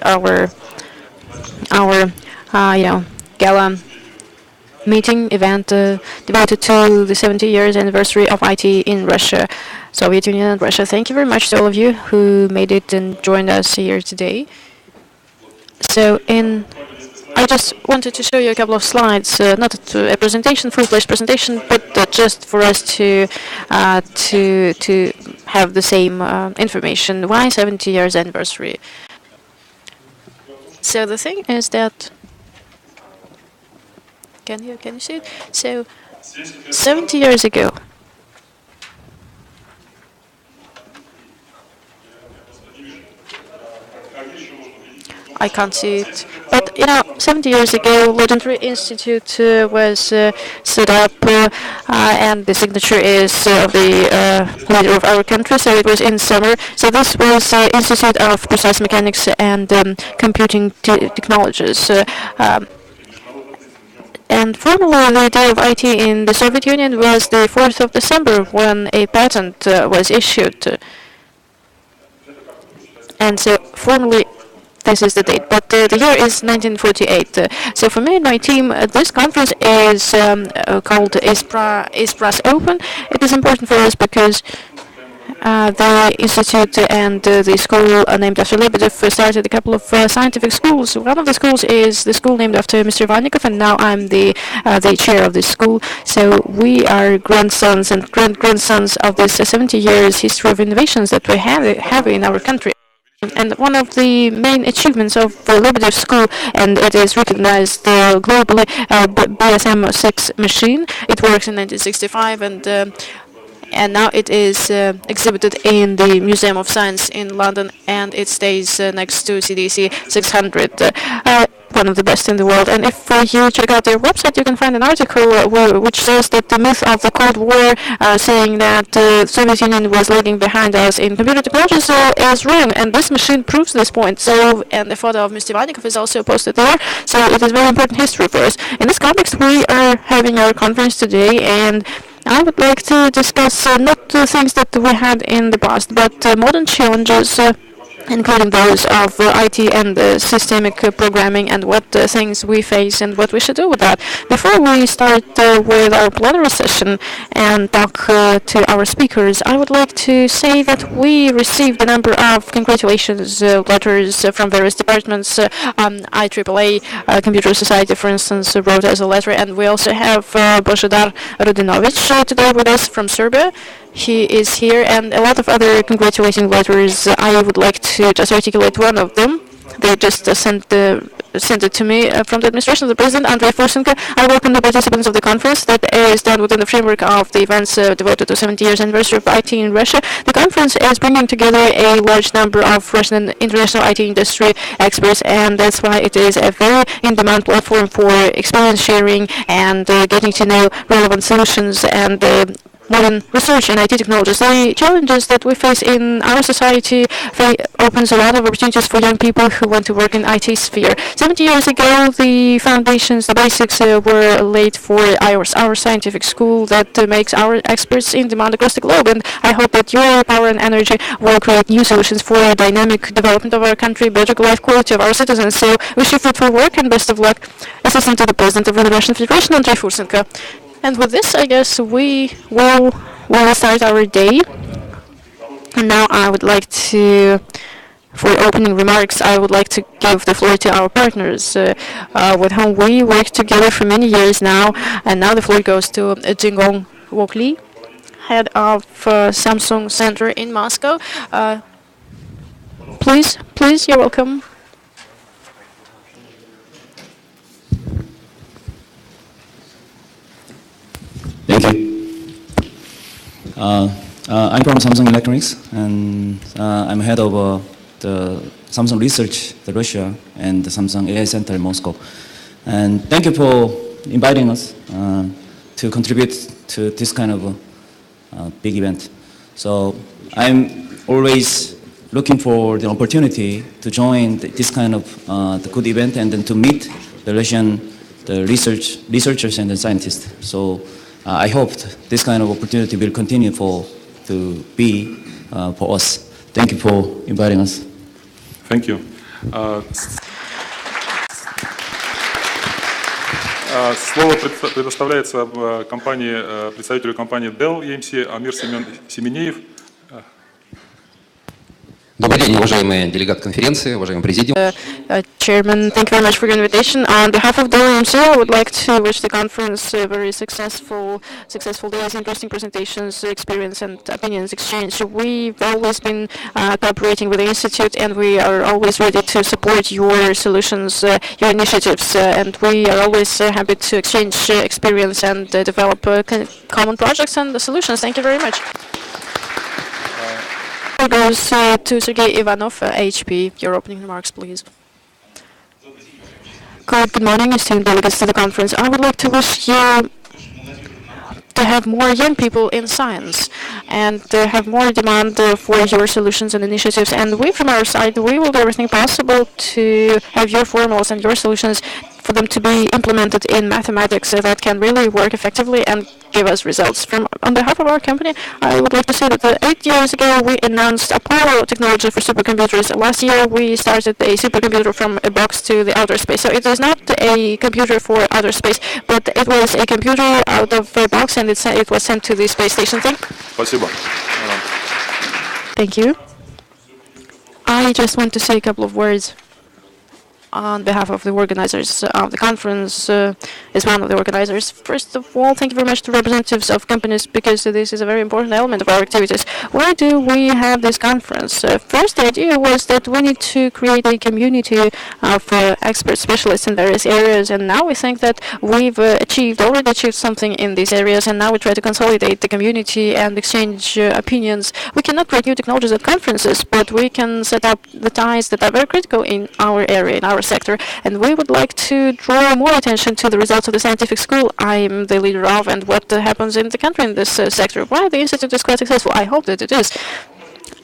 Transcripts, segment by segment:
our gala meeting event devoted to the 70 years anniversary of IT in Russia, Soviet Union and Russia. Thank you very much to all of you who made it and joined us here today. So I just wanted to show you a couple of slides, not a presentation, full-fledged presentation, but just for us to have the same information. Why 70 years anniversary? So the thing is that, can you see it? So 70 years ago, I can't see it. But 70 years ago, Legendary Institute was set up, and the signature is of the leader of our country. So it was in summer. So this was Institute of Precise Mechanics and Computing Technologies. And formally, the day of IT in the Soviet Union was the 4th of December when a patent was issued. And so formally, this is the date, but the year is 1948. So for me and my team, this conference is called ISPRAS Open. It is important for us because the institute and the school named after Lebedev started a couple of scientific schools. One of the schools is the school named after Mr. Ivannikov, and now I'm the chair of this school. So we are grandsons and great-grandsons of this 70 years history of innovations that we have in our country. And one of the main achievements of Lebedev School, and it is recognized globally, BSM-6 machine. It works in 1965, and now it is exhibited in the Museum of Science in London, and it stays next to CDC 600. One of the best in the world. And if you check out their website, you can find an article which says that the myth of the Cold War, saying that the Soviet Union was lagging behind us in computer technologies, is wrong. And this machine proves this point. So, and the photo of Mr. Ivannikov is also posted there. So it is very important history for us. In this context, we are having our conference today, and I would like to discuss not the things that we had in the past, but modern challenges, including those of IT and systemic programming, and what things we face and what we should do with that. Before we start with our plenary session and talk to our speakers, I would like to say that we received a number of congratulations letters from various departments. IEEE, Computer Society, for instance, wrote us a letter, and we also have Božidar Radinovich today with us from Serbia. He is here, and a lot of other congratulating letters. I would like to just articulate one of them. They just sent it to me from the administration of the President, Andrei Fursenko. I welcome the participants of the conference that is done within the framework of the events devoted to 70 years anniversary of IT in Russia. The conference is bringing together a large number of Russian and international IT industry experts, and that's why it is a very in-demand platform for experience sharing and getting to know relevant solutions and modern research in IT technologies. The challenges that we face in our society opens a lot of opportunities for young people who want to work in IT sphere. 70 years ago, the foundations, the basics were laid for our scientific school that makes our experts in demand across the globe. And I hope that your power and energy will create new solutions for dynamic development of our country, better life quality of our citizens. So wish you fruitful work and best of luck. Assistant to the President of the Russian Federation, Andrei Fursenko. And with this, I guess we will start our day. And now I would like to, for opening remarks, I would like to give the floor to our partners with whom we work together for many years now. And now the floor goes to Jingong Wokli, head of Samsung Center in Moscow. Please, you're welcome. Thank you. I'm from Samsung Electronics, and I'm head of the Samsung Research, the Russia, and the Samsung AI Center in Moscow. And thank you for inviting us to contribute to this kind of big event. So I'm always looking for the opportunity to join this kind of the good event, and then to meet the Russian researchers and the scientists. So I hope this kind of opportunity will continue to be for us. Thank you for inviting us. Thank you. Слово предоставляется представителю компании Dell EMC Амир Семенеев. Добрый день, уважаемые делегаты конференции, уважаемый президиум. Chairman, thank you very much for your invitation. On behalf of the EMC, I would like to wish the conference very successful days, interesting presentations, experience and opinions exchange. We've always been cooperating with the Institute, and we are always ready to support your solutions, your initiatives, and we are always happy to exchange experience and develop common projects and solutions. Thank you very much. Goes to Sergey Ivanov, HP. Your opening remarks, please. Good morning, esteemed delegates to the conference. I would like to wish you to have more young people in science and have more demand for your solutions and initiatives. And we, from our side, we will do everything possible to have your formulas and your solutions for them to be implemented in mathematics that can really work effectively and give us results. On behalf of our company, I would like to say that 8 years ago we announced Apollo technology for supercomputers. Last year we started a supercomputer from a box to the outer space. So it is not a computer for outer space, but it was a computer out of a box, and it was sent to the space station. Thank you. I just want to say a couple of words on behalf of the organizers of the conference, as one of the organizers. First of all, thank you very much to representatives of companies, because this is a very important element of our activities. Why do we have this conference? First, the idea was that we need to create a community of expert specialists in various areas, and now we think that we've already achieved something in these areas, and now we try to consolidate the community and exchange opinions. We cannot create new technologies at conferences, but we can set up the ties that are very critical in our area, in our sector, and we would like to draw more attention to the results of the scientific school I'm the leader of, and what happens in the country in this sector. Why the Institute is quite successful? I hope that it is.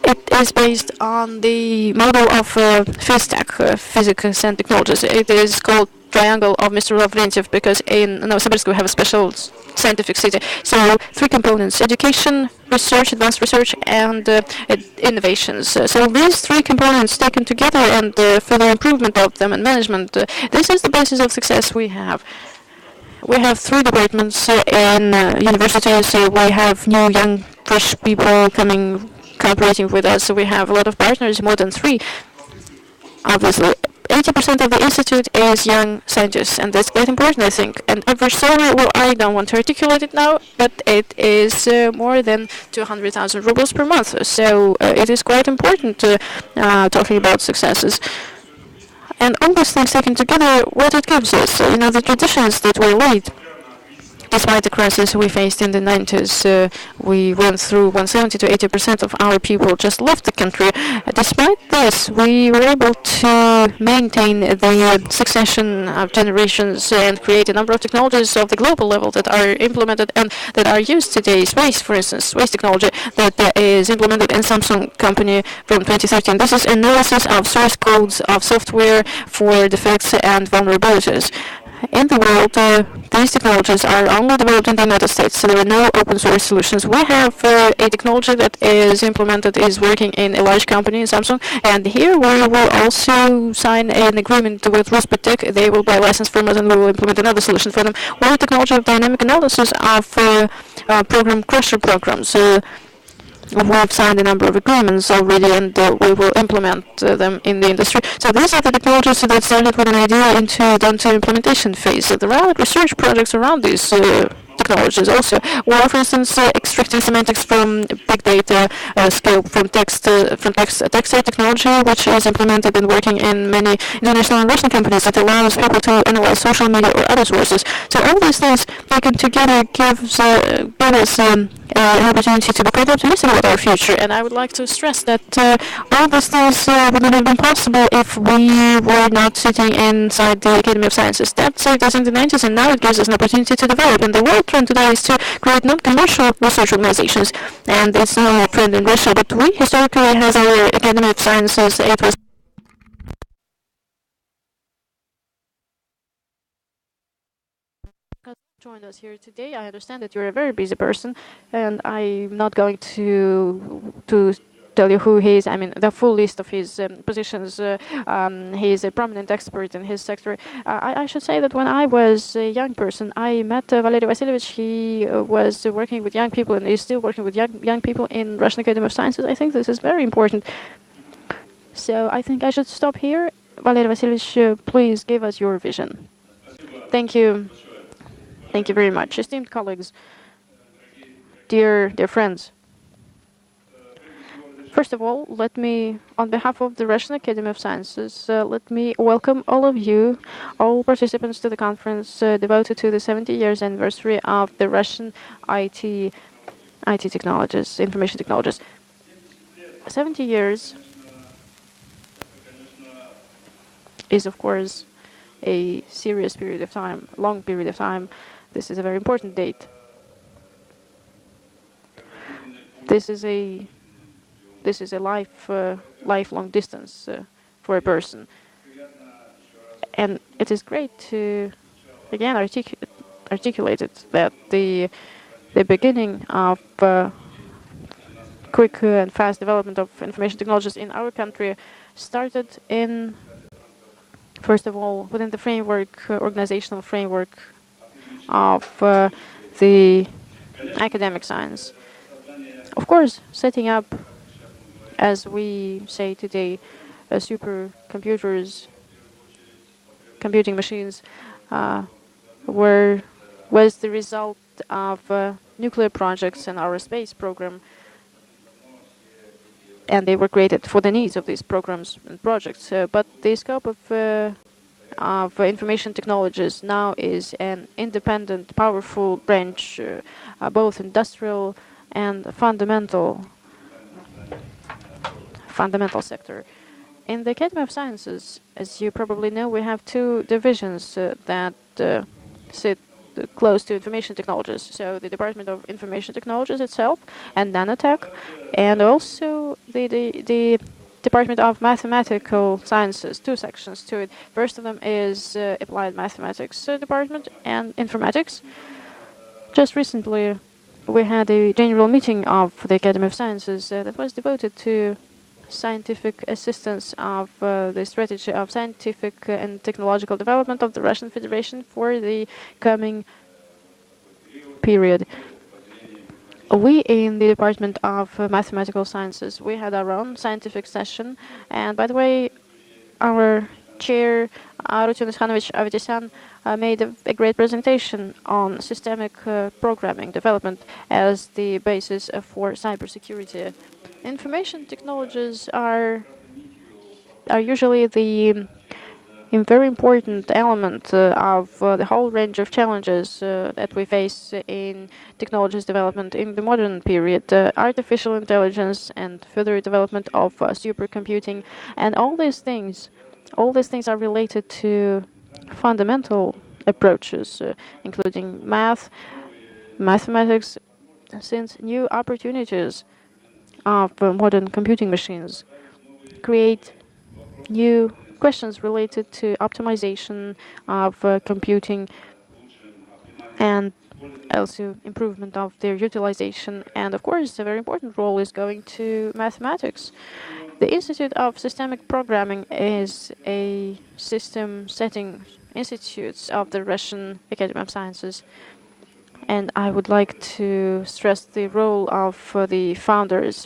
It is based on the model of PhysTech, Physics and Technologies. It is called Triangle of Mr. Lavrentiev, because in Novosibirsk we have a special scientific city. So 3 components: education, research, advanced research, and innovations. So these 3 components taken together, and further improvement of them and management, this is the basis of success we have. We have 3 departments in universities. We have new, young, fresh people cooperating with us. So we have a lot of partners, more than 3. Obviously, 80% of the institute is young scientists, and that's quite important, I think. And average salary, well, I don't want to articulate it now, but it is more than 200,000 rubles per month. So it is quite important talking about successes. And all these things taken together, what it gives us, the traditions that were laid. Despite the crisis we faced in the 90s, we went through 170 to 80% of our people just left the country. Despite this, we were able to maintain the succession of generations and create a number of technologies of the global level that are implemented and that are used today. Space, for instance, space technology that is implemented in Samsung company from 2013. This is analysis of source codes of software for defects and vulnerabilities. In the world, these technologies are only developed in the United States, so there are no open source solutions. We have a technology that is working in a large company, Samsung, and here we will also sign an agreement with Rospotech. They will buy a license from us, and we will implement another solution for them. We have technology of dynamic analysis of program crusher programs. We've signed a number of agreements already, and we will implement them in the industry. So these are the technologies that started with an idea down to implementation phase. There are research projects around these technologies also. Well, for instance, extracting semantics from big data scope from text technology, which is implemented and working in many international and Russian companies that allows people to analyze social media or other sources. So all these things taken together give us an opportunity to be quite optimistic about our future. And I would like to stress that all these things would not have been possible if we were not sitting inside the Academy of Sciences. That it was in the 90s, and now it gives us an opportunity to develop. And the world trend today is to create non-commercial research organizations. And it's not a trend in Russia, but we historically has our Academy of Sciences. It was joined us here today. I understand that you're a very busy person, and I'm not going to tell you who he is. I mean, the full list of his positions. He is a prominent expert in his sector. I should say that when I was a young person, I met Valery Vasilievich. He was working with young people and is still working with young people in Russian Academy of Sciences. I think this is very important. So I think I should stop here. Valery Vasilievich, please give us your vision. Thank you. Thank you very much. Esteemed colleagues, dear friends. First of all, let me, on behalf of the Russian Academy of Sciences, let me welcome all of you, all participants to the conference devoted to the 70 years anniversary of the Russian IT technologies, information technologies. 70 years is, of course, a serious period of time, long period of time. This is a very important date. This is a lifelong distance for a person, and it is great to again articulate it that the beginning of quick and fast development of information technologies in our country started in, first of all, within the framework, organizational framework of the academic science. Of course, setting up, as we say today, supercomputers, computing machines, was the result of nuclear projects in our space program, and they were created for the needs of these programs and projects. But the scope of information technologies now is an independent, powerful branch, both industrial and fundamental sector. In the Academy of Sciences, as you probably know, we have two divisions that sit close to information technologies. So the Department of Information Technologies itself and Nanotech, and also the Department of Mathematical Sciences, two sections to it. First of them is Applied Mathematics Department and Informatics. Just recently, we had a general meeting of the Academy of Sciences that was devoted to scientific assistance of the strategy of scientific and technological development of the Russian Federation for the coming period. We in the Department of Mathematical Sciences, we had our own scientific session, and by the way, our chair, Arutun Ishanovich Avedisyan, made a great presentation on systemic programming development as the basis for cybersecurity. Information technologies are usually the very important element of the whole range of challenges that we face in technologies development in the modern period. Artificial intelligence and further development of supercomputing, and all these things are related to fundamental approaches, including mathematics, since new opportunities of modern computing machines create new questions related to optimization of computing and also improvement of their utilization. And of course, a very important role is going to mathematics. The Institute of Systemic Programming is a system-setting institute of the Russian Academy of Sciences. And I would like to stress the role of the founders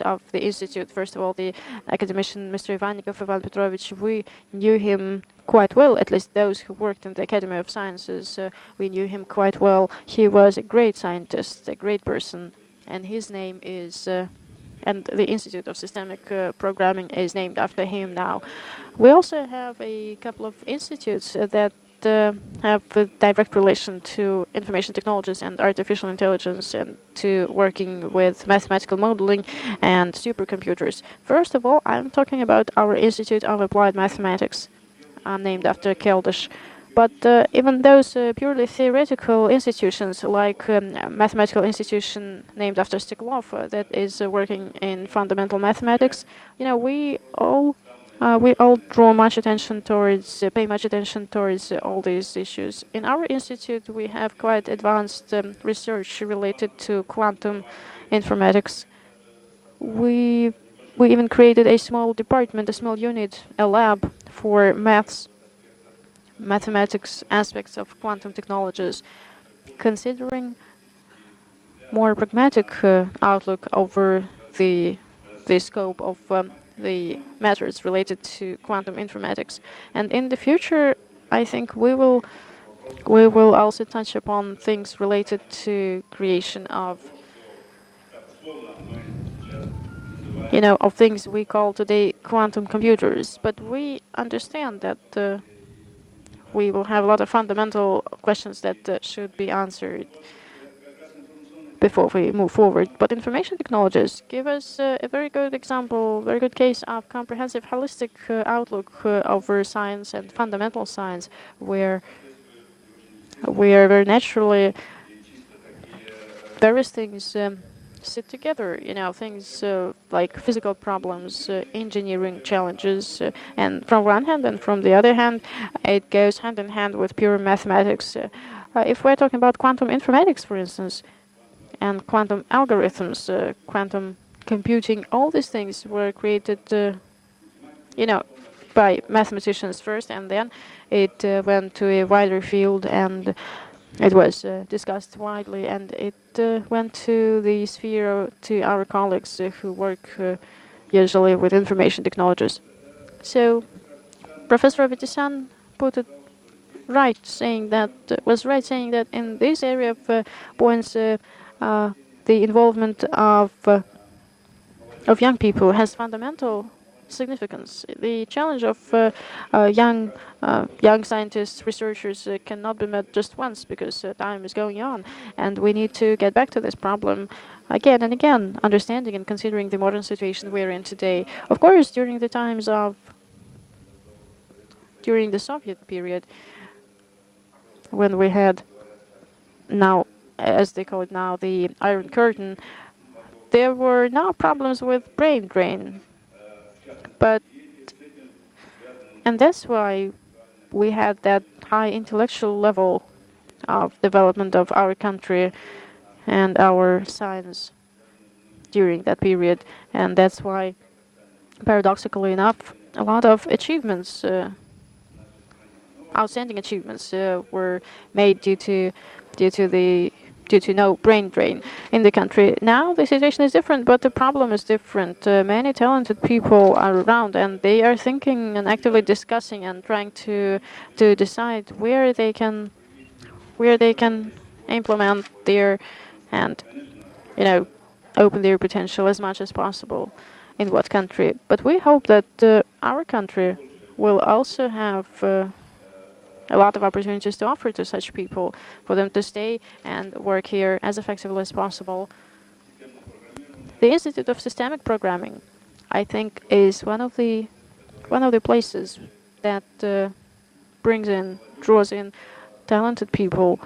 of the institute. First of all, the academician, Mr. Ivannikov Ivan Petrovich. We knew him quite well, at least those who worked in the Academy of Sciences. We knew him quite well. He was a great scientist, a great person, and his name is, and the Institute of Systemic Programming is named after him now. We also have a couple of institutes that have a direct relation to information technologies and artificial intelligence and to working with mathematical modeling and supercomputers. First of all, I'm talking about our Institute of Applied Mathematics, named after Keldysh. But even those purely theoretical institutions, like mathematical institution named after Steklov, that is working in fundamental mathematics, we all draw much attention towards, pay much attention towards all these issues. In our institute, we have quite advanced research related to quantum informatics we even created a small department, a small unit, a lab for mathematics aspects of quantum technologies, considering more pragmatic outlook over the scope of the matters related to quantum informatics. And in the future, I think we will also touch upon things related to creation of of things we call today quantum computers. But we understand that we will have a lot of fundamental questions that should be answered before we move forward. But information technologies give us a very good example, very good case of comprehensive, holistic outlook over science and fundamental science, where very naturally various things sit together, things like physical problems, engineering challenges, and from one hand, and from the other hand, it goes hand in hand with pure mathematics. If we're talking about quantum informatics, for instance, and quantum algorithms, quantum computing, all these things were created, by mathematicians first, and then it went to a wider field, and it was discussed widely, and it went to the sphere to our colleagues who work usually with information technologies. So Professor Avitisyan put it right, saying that in this area of points, the involvement of young people has fundamental significance. The challenge of young scientists, researchers cannot be met just once, because time is going on, and we need to get back to this problem again and again, understanding and considering the modern situation we're in today. Of course, during the Soviet period, when we had now, as they call it now, the Iron Curtain, there were no problems with brain drain. And that's why we had that high intellectual level of development of our country and our science during that period. And that's why, paradoxically enough, a lot of achievements, outstanding achievements, were made due to no brain drain in the country. Now the situation is different, but the problem is different. Many talented people are around, and they are thinking and actively discussing and trying to decide where they can implement their and open their potential as much as possible in what country. But we hope that our country will also have a lot of opportunities to offer to such people, for them to stay and work here as effectively as possible. The Institute of Systemic Programming, I think, is one of the places that draws in talented people,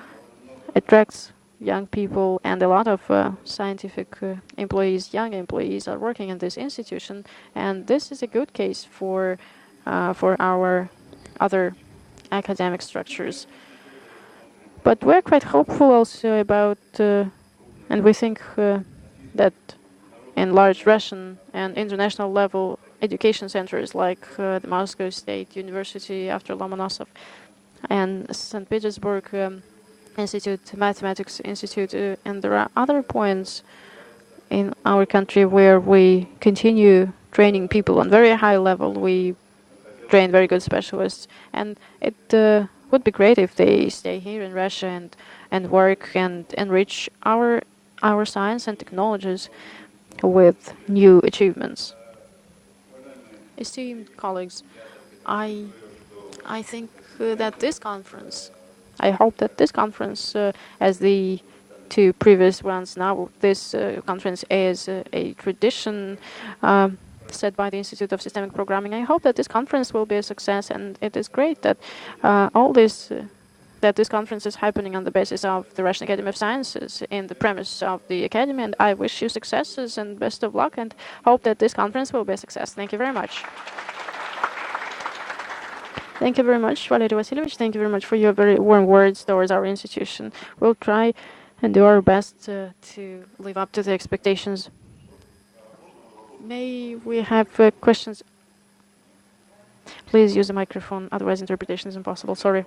attracts young people, and a lot of scientific employees, young employees, are working in this institution, and this is a good case for our other academic structures. But we're quite hopeful also about, and we think that in large Russian and international level education centers like the Moscow State University after Lomonosov and St. Petersburg Institute, Mathematics Institute, and there are other points in our country where we continue training people on very high level. We train very good specialists, and it would be great if they stay here in Russia and work and enrich our science and technologies with new achievements. Esteemed colleagues, I think that this conference, I hope that this conference, as the two previous ones, now this conference is a tradition set by the Institute of Systemic Programming. I hope that this conference will be a success, and it is great that that this conference is happening on the basis of the Russian Academy of Sciences, in the premise of the Academy, and I wish you successes and best of luck, and hope that this conference will be a success. Thank you very much. Thank you very much, Valery Vasilyevich. Thank you very much for your very warm words towards our institution. We'll try and do our best to live up to the expectations May we have questions? Please use the microphone, otherwise interpretation is impossible. Sorry.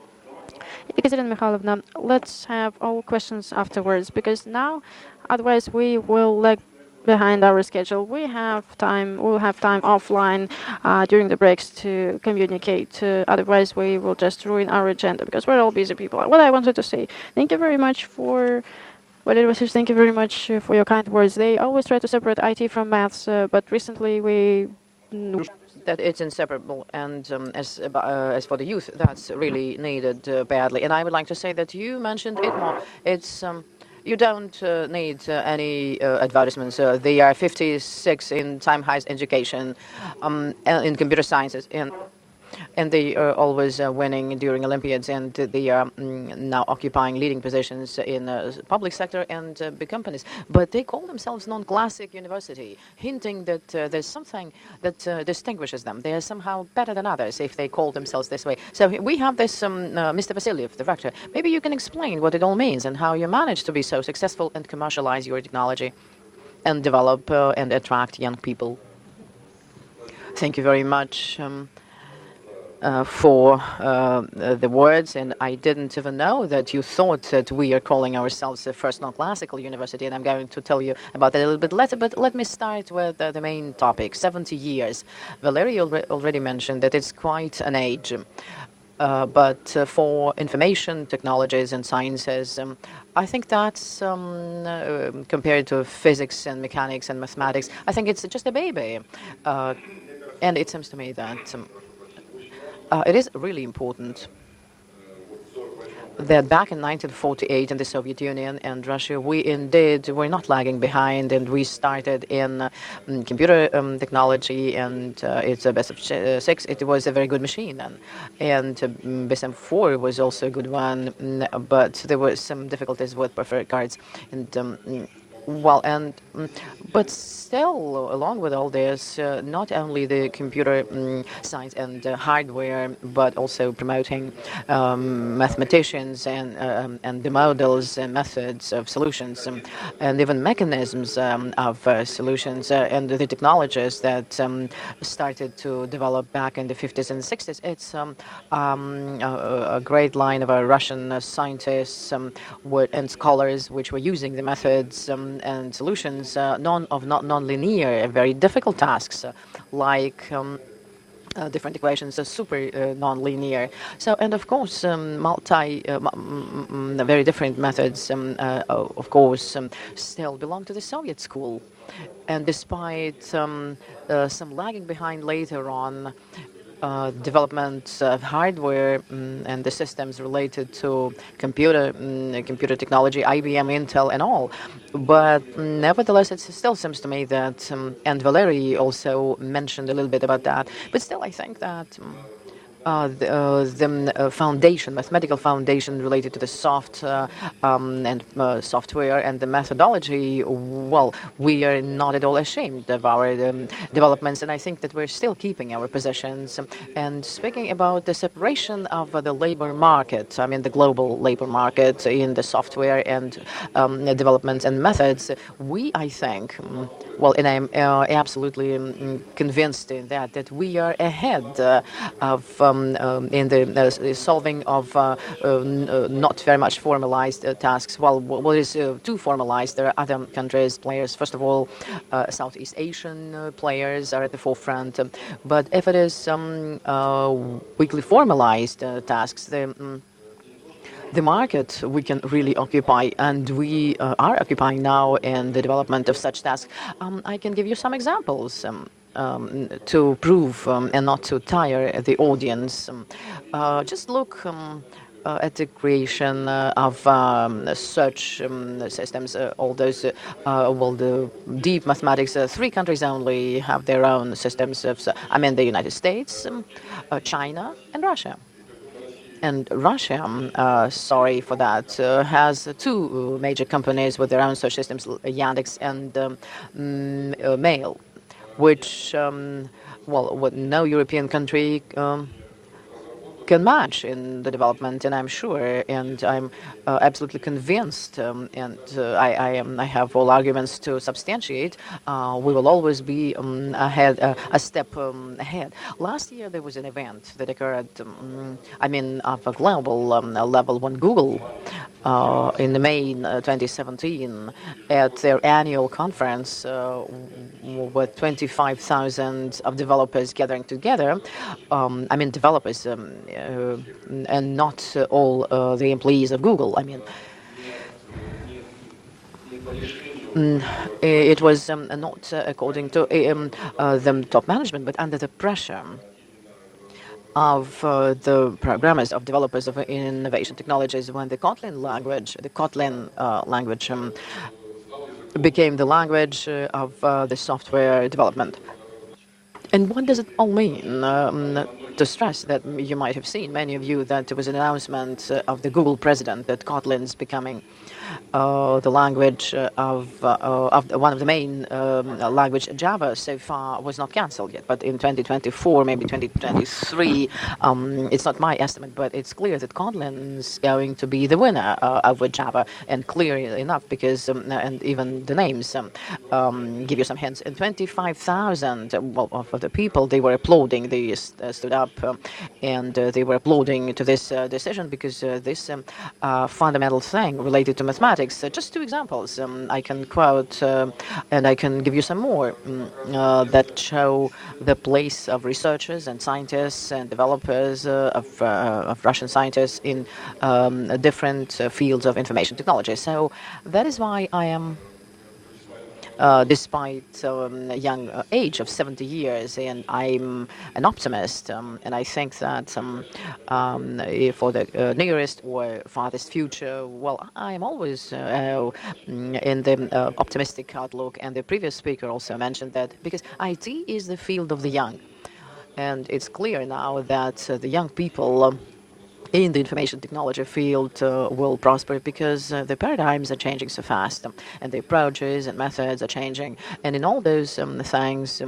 Ekaterina Mikhailovna, let's have all questions afterwards, because now, otherwise we will lag behind our schedule. We'll have time offline during the breaks to communicate. Otherwise, we will just ruin our agenda, because we're all busy people. What I wanted to say, thank you very much for. Well, it was just thank you very much for your kind words. They always try to separate IT from maths, but recently we that it's inseparable, and as for the youth, that's really needed badly. And I would like to say that you mentioned it more. It's you don't need any advertisements. They are 56 in time highest education, in computer sciences, and they are always winning during Olympiads, and they are now occupying leading positions in public sector and big companies. But they call themselves non-classic university, hinting that there's something that distinguishes them. They are somehow better than others if they call themselves this way. So we have this Mr. Vasilyev, the rector. Maybe you can explain what it all means and how you managed to be so successful and commercialize your technology and develop and attract young people. Thank you very much. For the words, and I didn't even know that you thought that we are calling ourselves the first non-classical university, and I'm going to tell you about that a little bit later, but let me start with the main topic, 70 years. Valery already mentioned that it's quite an age, but for information technologies and sciences, I think that's, compared to physics and mechanics and mathematics, I think it's just a baby. And it seems to me that it is really important that back in 1948 in the Soviet Union and Russia, we indeed were not lagging behind, and we started in computer technology, and it's a best of 6. It was a very good machine then. And BSM-4 was also a good one, but there were some difficulties with preferred cards. And but still, along with all this, not only the computer science and hardware, but also promoting mathematicians and the models and methods of solutions, and even mechanisms of solutions, and the technologies that started to develop back in the 50s and 60s. It's a great line of Russian scientists and scholars which were using the methods and solutions non-linear, very difficult tasks like different equations are super non-linear. So, and of course, very different methods, of course, still belong to the Soviet school. And despite some lagging behind later on, development of hardware and the systems related to computer technology, IBM, Intel, and all. But nevertheless, it still seems to me that, and Valery also mentioned a little bit about that, but still I think that the foundation, mathematical foundation related to the software and the methodology, well, we are not at all ashamed of our developments, and I think that we're still keeping our positions. And speaking about the separation of the labor market, I mean the global labor market in the software and developments and methods, I think, and I'm absolutely convinced in that we are ahead of in the solving of not very much formalized tasks. Well, what is too formalized? There are other countries, players. First of all, Southeast Asian players are at the forefront. But if it is weekly formalized tasks, the market we can really occupy, and we are occupying now in the development of such tasks. I can give you some examples to prove and not to tire the audience. Just look at the creation of search systems, all those, the deep mathematics. 3 countries only have their own systems of, the United States, China, and Russia. And Russia, sorry for that, has 2 major companies with their own search systems, Yandex and Mail, which, no European country can match in the development, and I'm sure, and I'm absolutely convinced, and I have all arguments to substantiate. We will always be ahead, a step ahead. Last year there was an event that occurred, of a global level when Google, in May 2017, at their annual conference with 25,000 of developers gathering together. Developers, and not all the employees of Google. It was not according to the top management, but under the pressure of the programmers, of developers of innovation technologies, when the Kotlin language, became the language of the software development. And what does it all mean? To stress that you might have seen, many of you, that there was an announcement of the Google president that Kotlin's becoming the language of one of the main language. Java so far was not cancelled yet, but in 2024, maybe 2023, it's not my estimate, but it's clear that Kotlin's going to be the winner of Java, and clear enough because, and even the names give you some hints. And 25,000 of the people, they were applauding, they stood up and they were applauding to this decision, because this fundamental thing related to mathematics. Just two examples I can quote, and I can give you some more that show the place of researchers and scientists and developers of Russian scientists in different fields of information technology. So that is why I am, despite a young age of 70 years, and I'm an optimist, and I think that for the nearest or farthest future, well, I'm always in the optimistic outlook. And the previous speaker also mentioned that, because IT is the field of the young, and it's clear now that the young people in the information technology field will prosper, because the paradigms are changing so fast, and the approaches and methods are changing. And in all those things,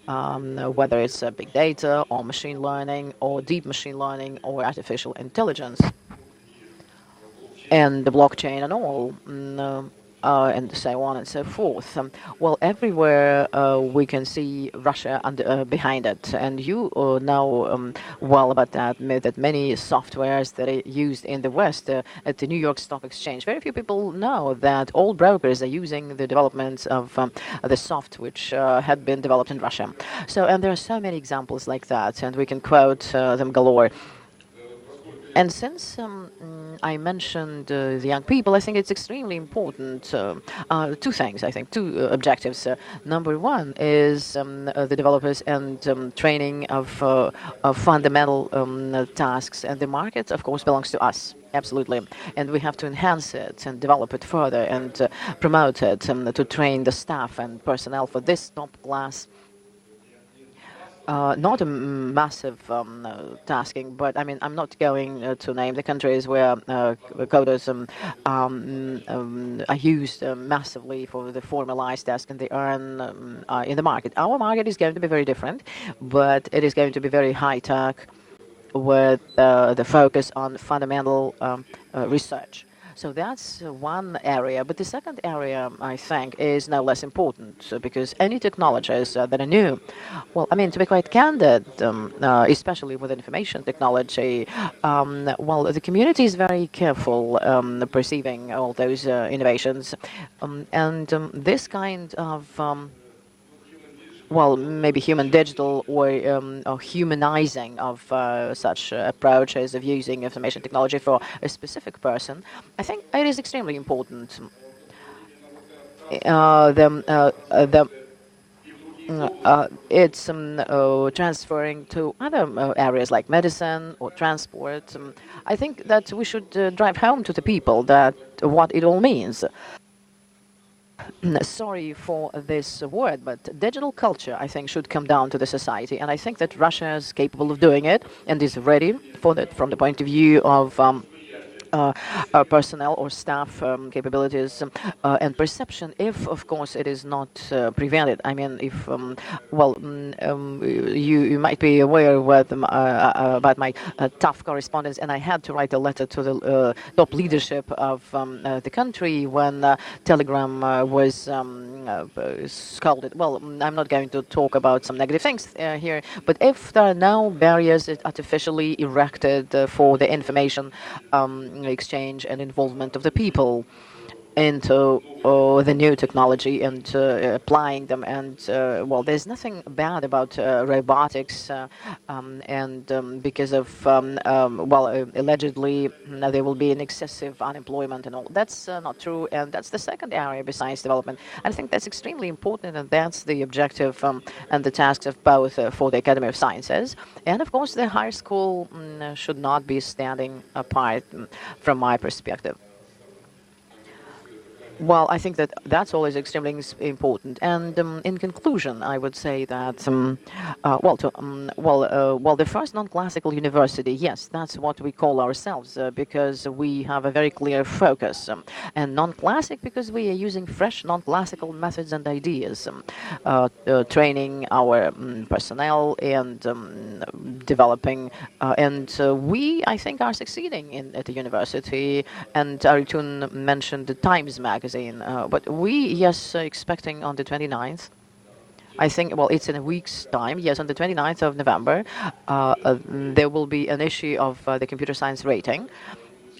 whether it's big data or machine learning or deep machine learning or artificial intelligence and the blockchain and all, and so on and so forth. Well, everywhere we can see Russia behind it, and you know well about that many softwares that are used in the West at the New York Stock Exchange. Very few people know that all brokers are using the developments of the soft which had been developed in Russia. So, and there are so many examples like that, and we can quote them galore. And since I mentioned the young people, I think it's extremely important. Two things, I think, two objectives. Number one is the developers and training of fundamental tasks. And the market, of course, belongs to us. Absolutely. And we have to enhance it and develop it further and promote it to train the staff and personnel for this top class. Not a massive tasking, but I'm not going to name the countries where coders are used massively for the formalized task, and they earn in the market. Our market is going to be very different, but it is going to be very high-tech with the focus on fundamental research. So that's one area. But the second area, I think, is no less important, because any technologies that are new, well, to be quite candid, especially with information technology, well, the community is very careful perceiving all those innovations. And this kind of well, maybe human digital or humanizing of such approaches of using information technology for a specific person, I think it is extremely important. It's transferring to other areas like medicine or transport. I think that we should drive home to the people that what it all means. Sorry for this word, but digital culture, I think, should come down to the society, and I think that Russia is capable of doing it and is ready for that from the point of view of personnel or staff capabilities and perception, if, of course, it is not prevented. I mean, if, you might be aware about my tough correspondence, and I had to write a letter to the top leadership of the country when Telegram was scolded. Well, I'm not going to talk about some negative things here, but if there are no barriers artificially erected for the information exchange and involvement of the people into the new technology and applying them, and there's nothing bad about robotics, and because of allegedly there will be an excessive unemployment and all. That's not true, and that's the second area besides development. I think that's extremely important, and that's the objective and the tasks of both for the Academy of Sciences, and of course the higher school should not be standing apart from my perspective. Well, I think that that's always extremely important. And in conclusion, I would say that, the first non-classical university, yes, that's what we call ourselves, because we have a very clear focus. And non-classic because we are using fresh non-classical methods and ideas, training our personnel and developing. We, I think, are succeeding at the university. And Aritun mentioned the Times magazine. But we, yes, expecting on the 29th, I think, it's in a week's time, yes, on the 29th of November, there will be an issue of the computer science rating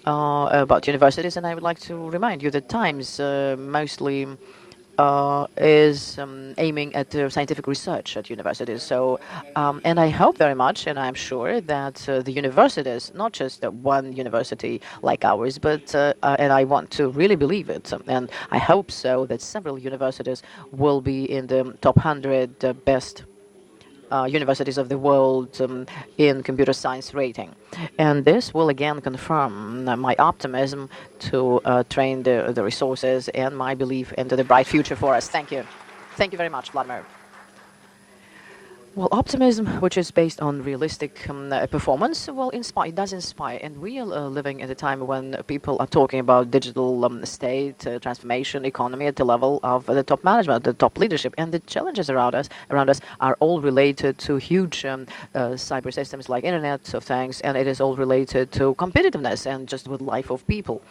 about universities, and I would like to remind you that Times mostly is aiming at scientific research at universities. So, and I hope very much, and I'm sure that the universities, not just one university like ours, but, and I want to really believe it, and I hope so, that several universities will be in the top 100 best universities of the world in computer science rating. And this will again confirm my optimism to train the resources and my belief into the bright future for us. Thank you. Thank you very much, Vladimir. Well, optimism, which is based on realistic performance, it does inspire. And we are living at a time when people are talking about digital state, transformation, economy at the level of the top management, the top leadership. And the challenges around us are all related to huge cyber systems like Internet of Things, and it is all related to competitiveness and just with life of people.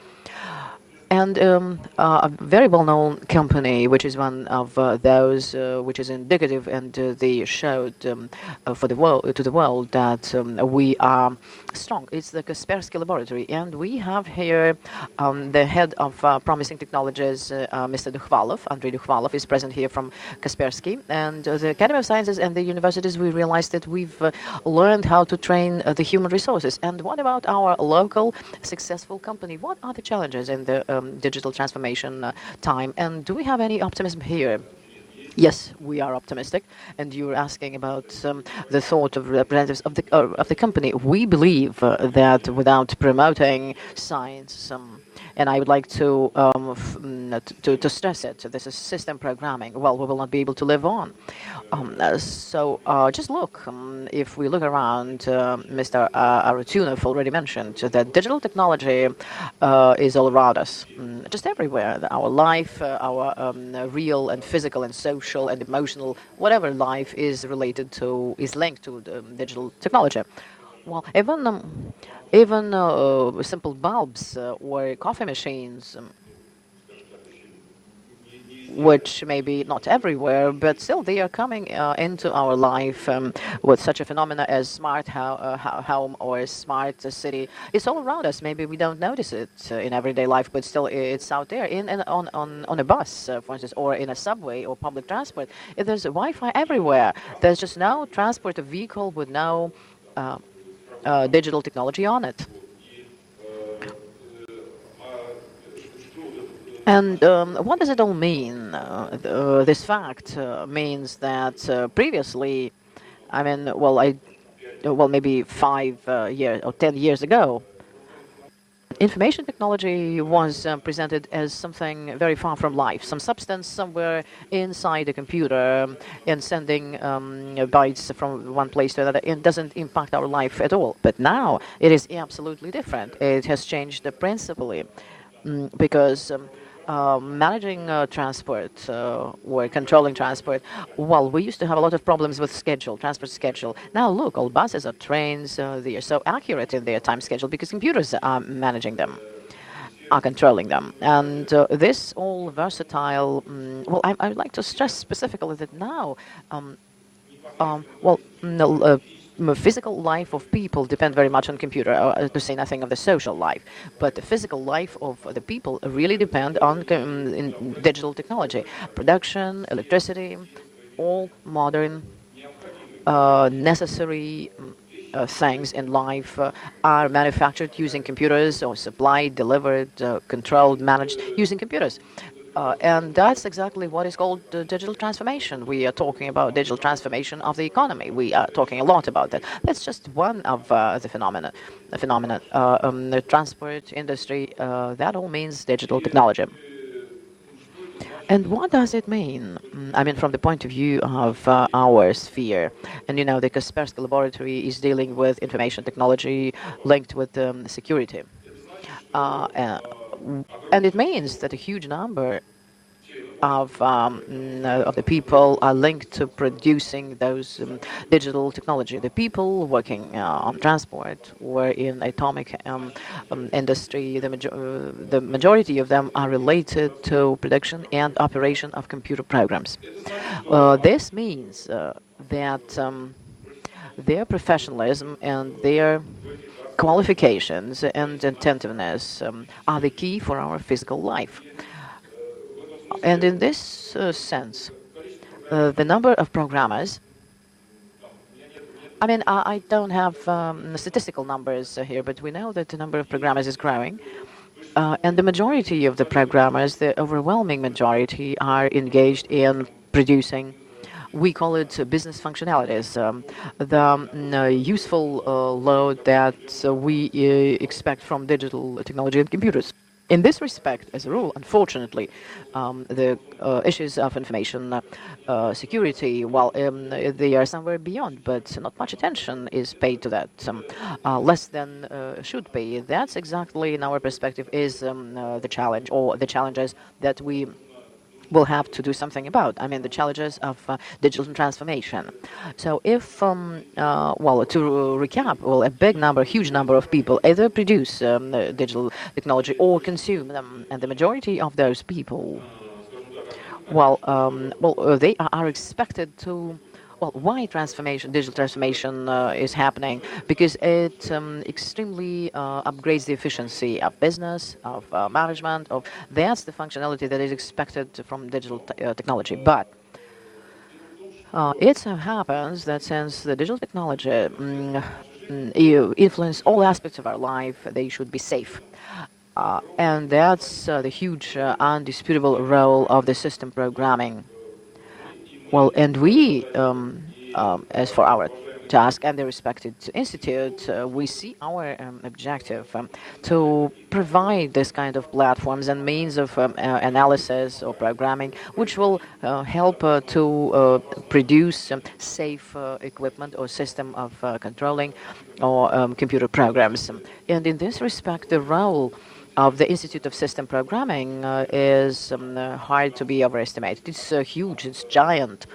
And a very well-known company, which is one of those which is indicative, and they showed to the world that we are strong. It's the Kaspersky Laboratory, and we have here the head of Promising Technologies, Mr. Dukhvalov. Andrei Dukhvalov is present here from Kaspersky, and the Academy of Sciences and the universities. We realized that we've learned how to train the human resources. And what about our local successful company? What are the challenges in the digital transformation time, and do we have any optimism here? Yes, we are optimistic, and you're asking about the thought of representatives of the company. We believe that without promoting science, and I would like to stress it, this is system programming. Well, we will not be able to live on. Just look, if we look around, Mr. Arutunov already mentioned that digital technology is all around us, just everywhere. Our life, our real and physical and social and emotional, whatever life is linked to digital technology. Well, even simple bulbs or coffee machines, which may be not everywhere, but still they are coming into our life with such a phenomena as smart home or smart city. It's all around us. Maybe we don't notice it in everyday life, but still it's out there. On a bus, for instance, or in a subway or public transport. There's Wi-Fi everywhere. There's just no transport vehicle with no digital technology on it. And what does it all mean? This fact means that previously, I mean, maybe 5 years or 10 years ago, Information technology was presented as something very far from life, some substance somewhere inside a computer and sending bytes from one place to another. It doesn't impact our life at all. But now it is absolutely different. It has changed principally because managing transport or controlling transport, well, we used to have a lot of problems with transport schedule. Now look, all buses or trains, they are so accurate in their time schedule because computers are managing them, are controlling them. And this all versatile, well, I would like to stress specifically that now, physical life of people depend very much on computer, to say nothing of the social life. But the physical life of the people really depend on in digital technology, production, electricity, all modern necessary things in life are manufactured using computers or supplied, delivered, controlled, managed using computers. And that's exactly what is called digital transformation. We are talking about digital transformation of the economy. We are talking a lot about that. That's just one of the phenomena. The transport industry, that all means digital technology. And what does it mean? I mean, from the point of view of our sphere. And, you know, the Kaspersky Laboratory is dealing with information technology linked with security. And it means that a huge number of the people are linked to producing those digital technology. The people working on transport or in atomic industry, the majority of them are related to production and operation of computer programs. This means that their professionalism and their qualifications and attentiveness are the key for our physical life. And in this sense, the number of programmers, I mean, I don't have statistical numbers here, but we know that the number of programmers is growing. And the majority of the programmers, the overwhelming majority, are engaged in producing, we call it business functionalities, the useful load that we expect from digital technology and computers. In this respect, as a rule, unfortunately, the issues of information security, well, they are somewhere beyond, but not much attention is paid to that, less than should be. That's exactly, in our perspective, is the challenge, or the challenges that we will have to do something about. I mean, the challenges of digital transformation. So if, well, to recap, well, a huge number of people either produce digital technology or consume them, and the majority of those people, well, they are expected to. Well, why digital transformation is happening? Because it extremely upgrades the efficiency of business, of management, that's the functionality that is expected from digital technology. But it so happens that since the digital technology influence all aspects of our life, they should be safe. And that's the huge, undisputable role of the system programming. Well, and we, as for our task and the respected institute, we see our objective to provide this kind of platforms and means of analysis or programming, which will help to produce safe equipment or system of controlling or computer programs. And in this respect, the role of the Institute of System Programming is hard to be overestimated. It's huge, it's giant,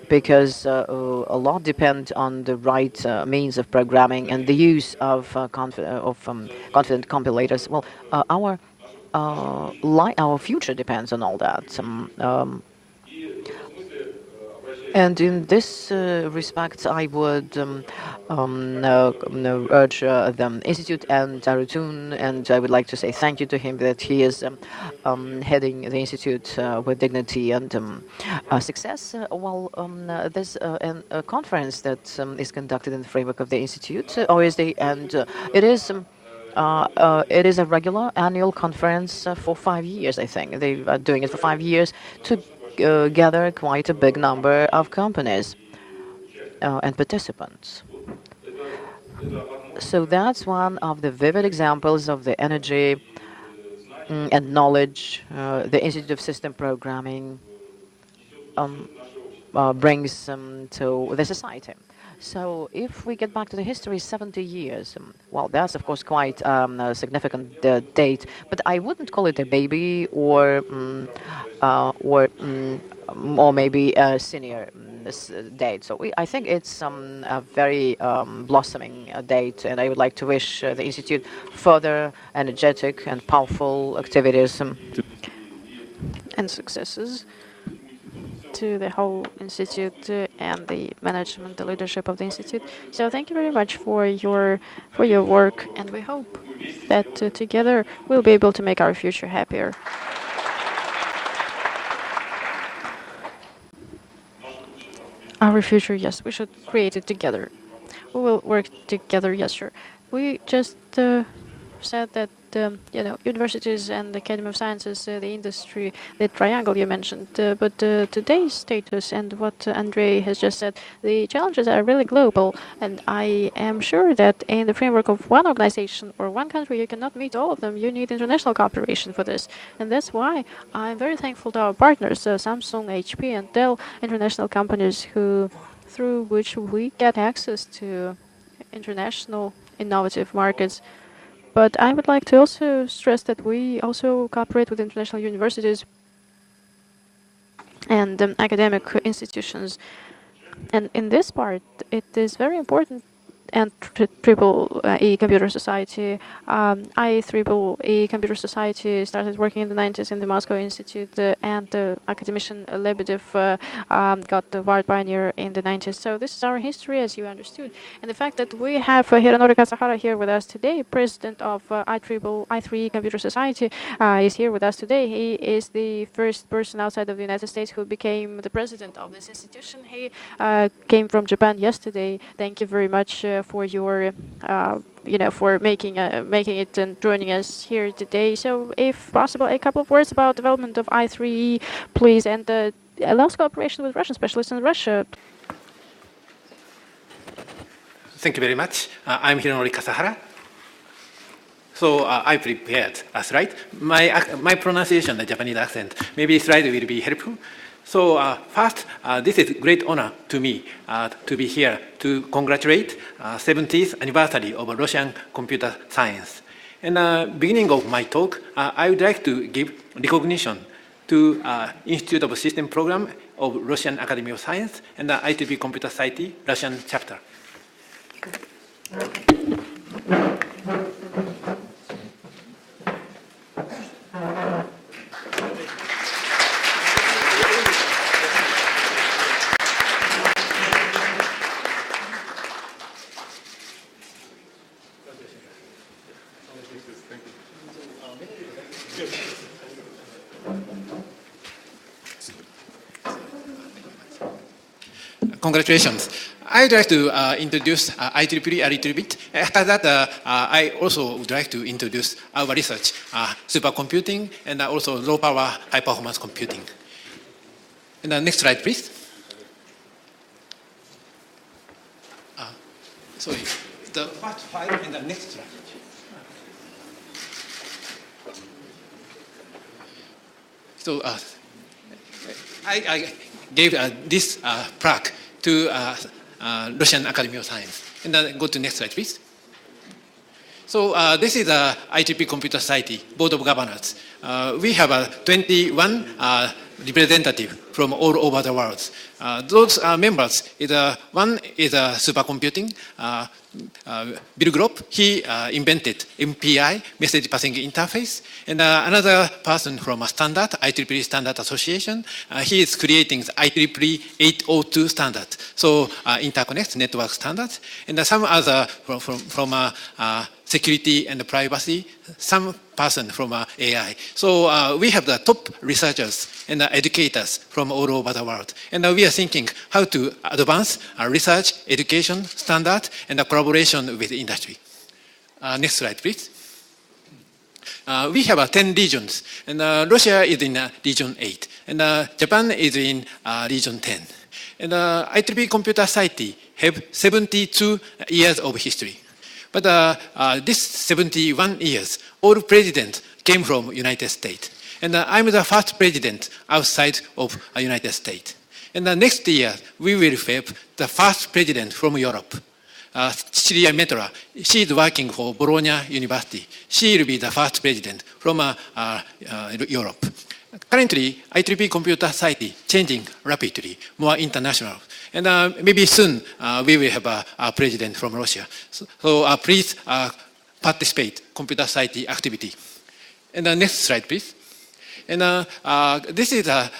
because a lot depend on the right means of programming and the use of confident compilators. Well, our future depends on all that. And in this respect, I would urge the Institute and Arutun, and I would like to say thank you to him that he is heading the Institute with dignity and success. There's a conference that is conducted in the framework of the Institute, OSD, and it is a regular annual conference for 5 years, I think. They are doing it for 5 years to gather quite a big number of companies and participants. So that's one of the vivid examples of the energy and knowledge the Institute of System Programming brings to the society. So if we get back to the history, 70 years, well, that's of course quite a significant date, but I wouldn't call it a baby or maybe a senior date. So I think it's a very blossoming date, and I would like to wish the Institute further energetic and powerful activities and successes to the whole institute and the management, the leadership of the institute. So thank you very much for your work, and we hope that together we'll be able to make our future happier. Our future, yes, we should create it together. We will work together, yes, sure. We just said that universities and the Academy of Sciences, the industry, the triangle you mentioned, but today's status and what Andrei has just said, the challenges are really global, and I am sure that in the framework of one organization or one country, you cannot meet all of them. You need international cooperation for this, and that's why I'm very thankful to our partners, Samsung, HP, and Dell, international companies through which we get access to international innovative markets. But I would like to also stress that we also cooperate with international universities and academic institutions. And in this part, it is very important. And IEEE Computer Society, IEEE Computer Society started working in the 90s in the Moscow Institute, and academician Lebedev got the Word Pioneer in the 90s. So this is our history, as you understood. And the fact that we have Hironori Kasahara here with us today, president of IEEE Computer Society, is here with us today. He is the first person outside of the United States who became the president of this institution. He came from Japan yesterday. Thank you very much for your, for making it and joining us here today. So, if possible, a couple of words about development of I3E, please, and allows cooperation with Russian specialists in Russia. Thank you very much. I'm Hironori Kasahara. So I prepared a slide. My pronunciation, the Japanese accent, maybe slide will be helpful. So first, this is a great honor to me to be here to congratulate 70th anniversary of Russian computer science. And beginning of my talk, I would like to give recognition to Institute of System Program of Russian Academy of Science and the IEEE Computer Society Russian chapter. Congratulations. I'd like to introduce IEEE a little bit. After that, I also would like to introduce our research, supercomputing, and also low-power, high-performance computing. And the next slide, please. Sorry, the first slide and the next slide. So I gave this plaque to Russian Academy of Science. And then go to next slide, please. So this is the IEEE Computer Society Board of Governors. We have 21 representatives from all over the world. Those members, one is supercomputing. Bill Gropp, he invented MPI, Message Passing Interface. And another person from a standard, IEEE Standard Association, he is creating the IEEE 802 standard. So interconnect network standards. And some other from security and privacy, some person from AI. So we have the top researchers and educators from all over the world. And we are thinking how to advance research, education, standard, and collaboration with the industry. Next slide, please. We have 10 regions, and Russia is in region 8, and Japan is in region 10. And IEEE Computer Society have 72 years of history. But this 71 years, all presidents came from United States. And I'm the first president outside of United States. And next year, we will have the first president from Europe. Cecilia Metra, she is working for Bologna University. She will be the first president from Europe. Currently, IEEE Computer Society changing rapidly, more international. And maybe soon we will have a president from Russia. So please participate Computer Society activity. And next slide, please. And this is an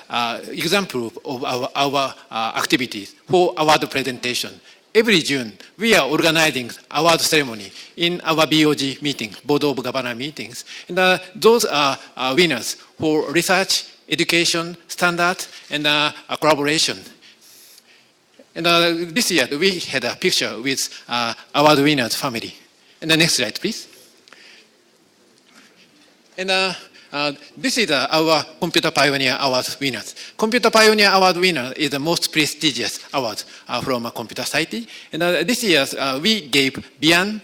example of our activities for award presentation. Every June, we are organizing award ceremony in our BOG meeting, Board of Governors meetings. And those are winners for research, education, standard, and collaboration. And this year, we had a picture with award winners' family. And the next slide, please. And this is our Computer Pioneer Award winners. Computer Pioneer Award winner is the most prestigious award from a Computer Society. And this year, we gave Bian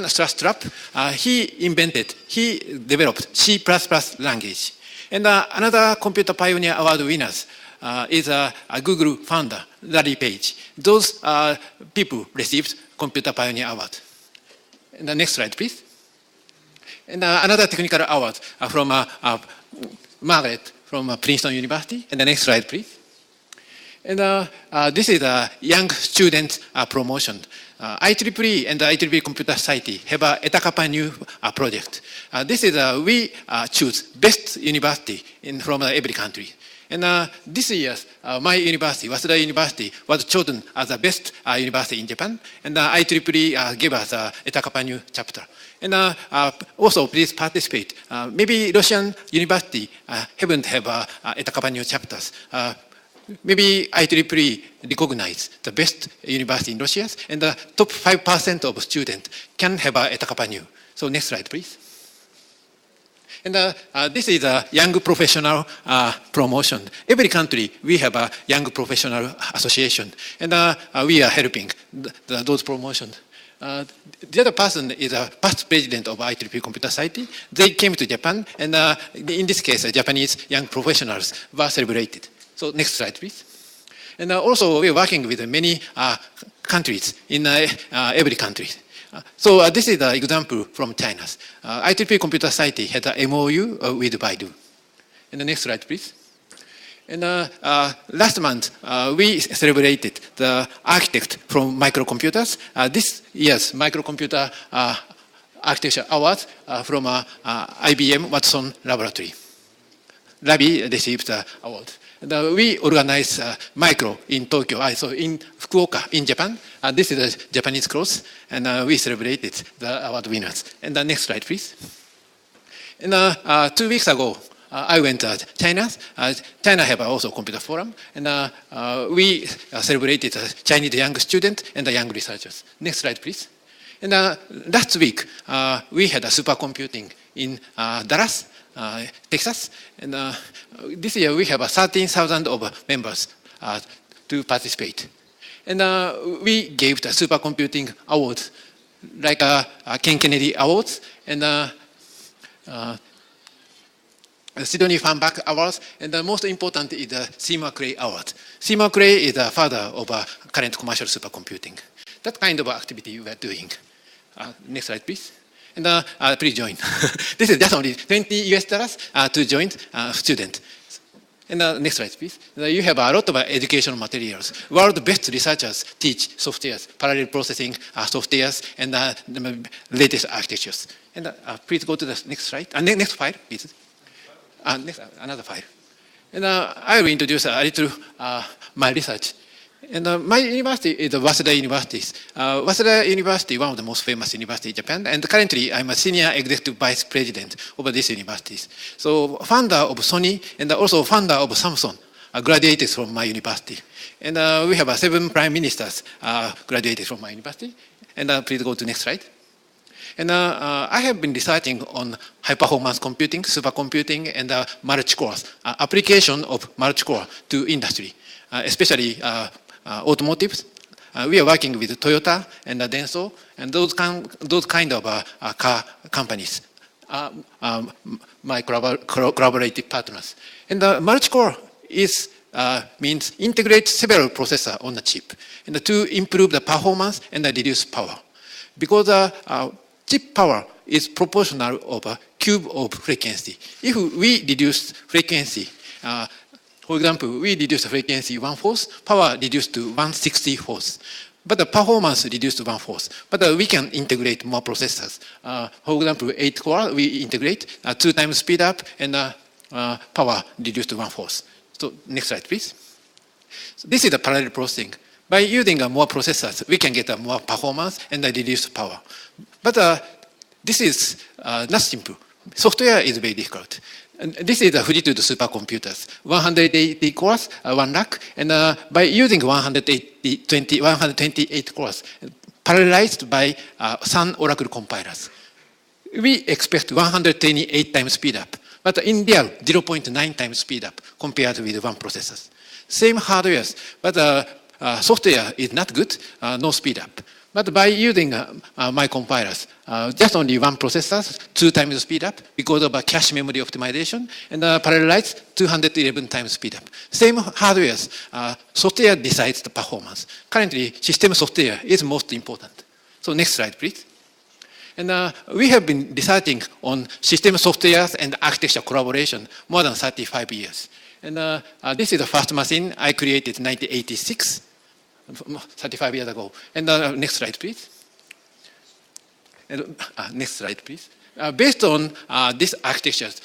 Strastrup. He developed C++ language. And another Computer Pioneer Award winners is a Google founder, Larry Page. Those people received Computer Pioneer Award. And the next slide, please. And another technical award from Margaret from Princeton University. And the next slide, please. And this is a young student promotion. IEEE and the IEEE Computer Society have a Etakapa new project. This is we choose best university from every country. And this year, my university, Waseda University, was chosen as the best university in Japan. And IEEE gave us a Etakapa new chapter. And also, please participate. Maybe Russian university haven't have Etakapa new chapters. Maybe IEEE recognize the best university in Russia, and the top 5% of students can have Etakapa new. So next slide, please. And this is a young professional promotion. Every country, we have a young professional association, and we are helping those promotions. The other person is a past president of IEEE Computer Society. They came to Japan, and in this case, Japanese young professionals were celebrated. So next slide, please. And also, we are working with many countries in every country. So this is an example from China. IEEE Computer Society had an MOU with Baidu. And the next slide, please. And last month, we celebrated the architect from microcomputers. This year's microcomputer architecture award from IBM Watson Laboratory. Ravi received the award. And, we organized micro in Tokyo, so in Fukuoka, in Japan. This is a Japanese course, and we celebrated the award winners. And the next slide, please. And 2 weeks ago, I went to China. China have also a computer forum, and we celebrated Chinese young students and the young researchers. Next slide, please. And last week, we had a supercomputing in Dallas, Texas, and this year we have 13,000 of members to participate. And we gave the supercomputing awards, like Ken Kennedy Awards, and Sidney Farnbach Awards, and the most important is the Seymour Cray Award. Seymour Cray is the father of current commercial supercomputing. That kind of activity we are doing. Next slide, please. And please join. This is just only $20 US to join student. And next slide, please. You have a lot of educational materials. World best researchers teach softwares, parallel processing softwares, and the latest architectures. And please go to the next slide. Next file, please. Next, another file. And I will introduce a little my research. And my university is the Waseda University. Waseda University, one of the most famous universities in Japan, and currently I'm a senior executive vice president of these universities. So founder of Sony and also founder of Samsung graduated from my university. And we have 7 prime ministers graduated from my university. And please go to the next slide. And I have been researching on high-performance computing, supercomputing, and multi-core, application of multi-core to industry, especially automotive, we are working with Toyota and Denso and those kind of car companies. My collaborative partners. And the multi-core means integrate several processors on the chip and to improve the performance and reduce power. Because chip power is proportional of a cube of frequency. If we reduce frequency, for example, we reduce the frequency 1/4, power reduced to 1/64. But the performance reduced to 1/4. But we can integrate more processors. For example, 8 core, we integrate 2 times speed up and power reduced to 1/4. So next slide, please. So this is the parallel processing. By using more processors, we can get more performance and reduce power. But this is not simple. Software is very difficult. And this is the Fujitsu supercomputers, 180 cores, 1 rack, and by using 128 cores, parallelized by Sun Oracle compilers, we expect 128 times speed up, but in real, 0.9 times speed up compared with one processor. Same hardware, but software is not good, no speed up. But by using my compilers, just only one processor, 2 times the speed up because of a cache memory optimization, and parallelize 211 times speed up. Same hardware, software decides the performance. Currently, system software is most important. So next slide, please. And we have been researching on system software and architecture collaboration more than 35 years. And this is the first machine I created in 1986. 35 years ago. And next slide, please. And, next slide, please. Based on these architectures,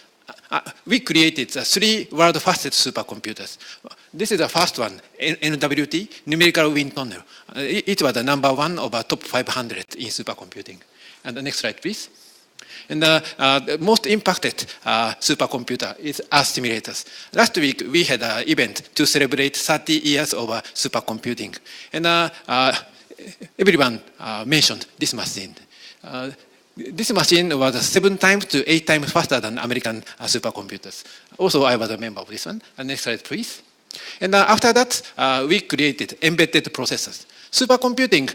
we created 3 world fastest supercomputers. This is the first one, NWT, numerical wind tunnel. It was the number 1 of top 500 in supercomputing. And the next slide, please. And the most impacted supercomputer is Earth simulators. Last week, we had an event to celebrate 30 years of supercomputing. And everyone mentioned this machine. This machine was 7 times to 8 times faster than American supercomputers. Also, I was a member of this one. Next slide, please. And after that, we created embedded processors. Supercomputing,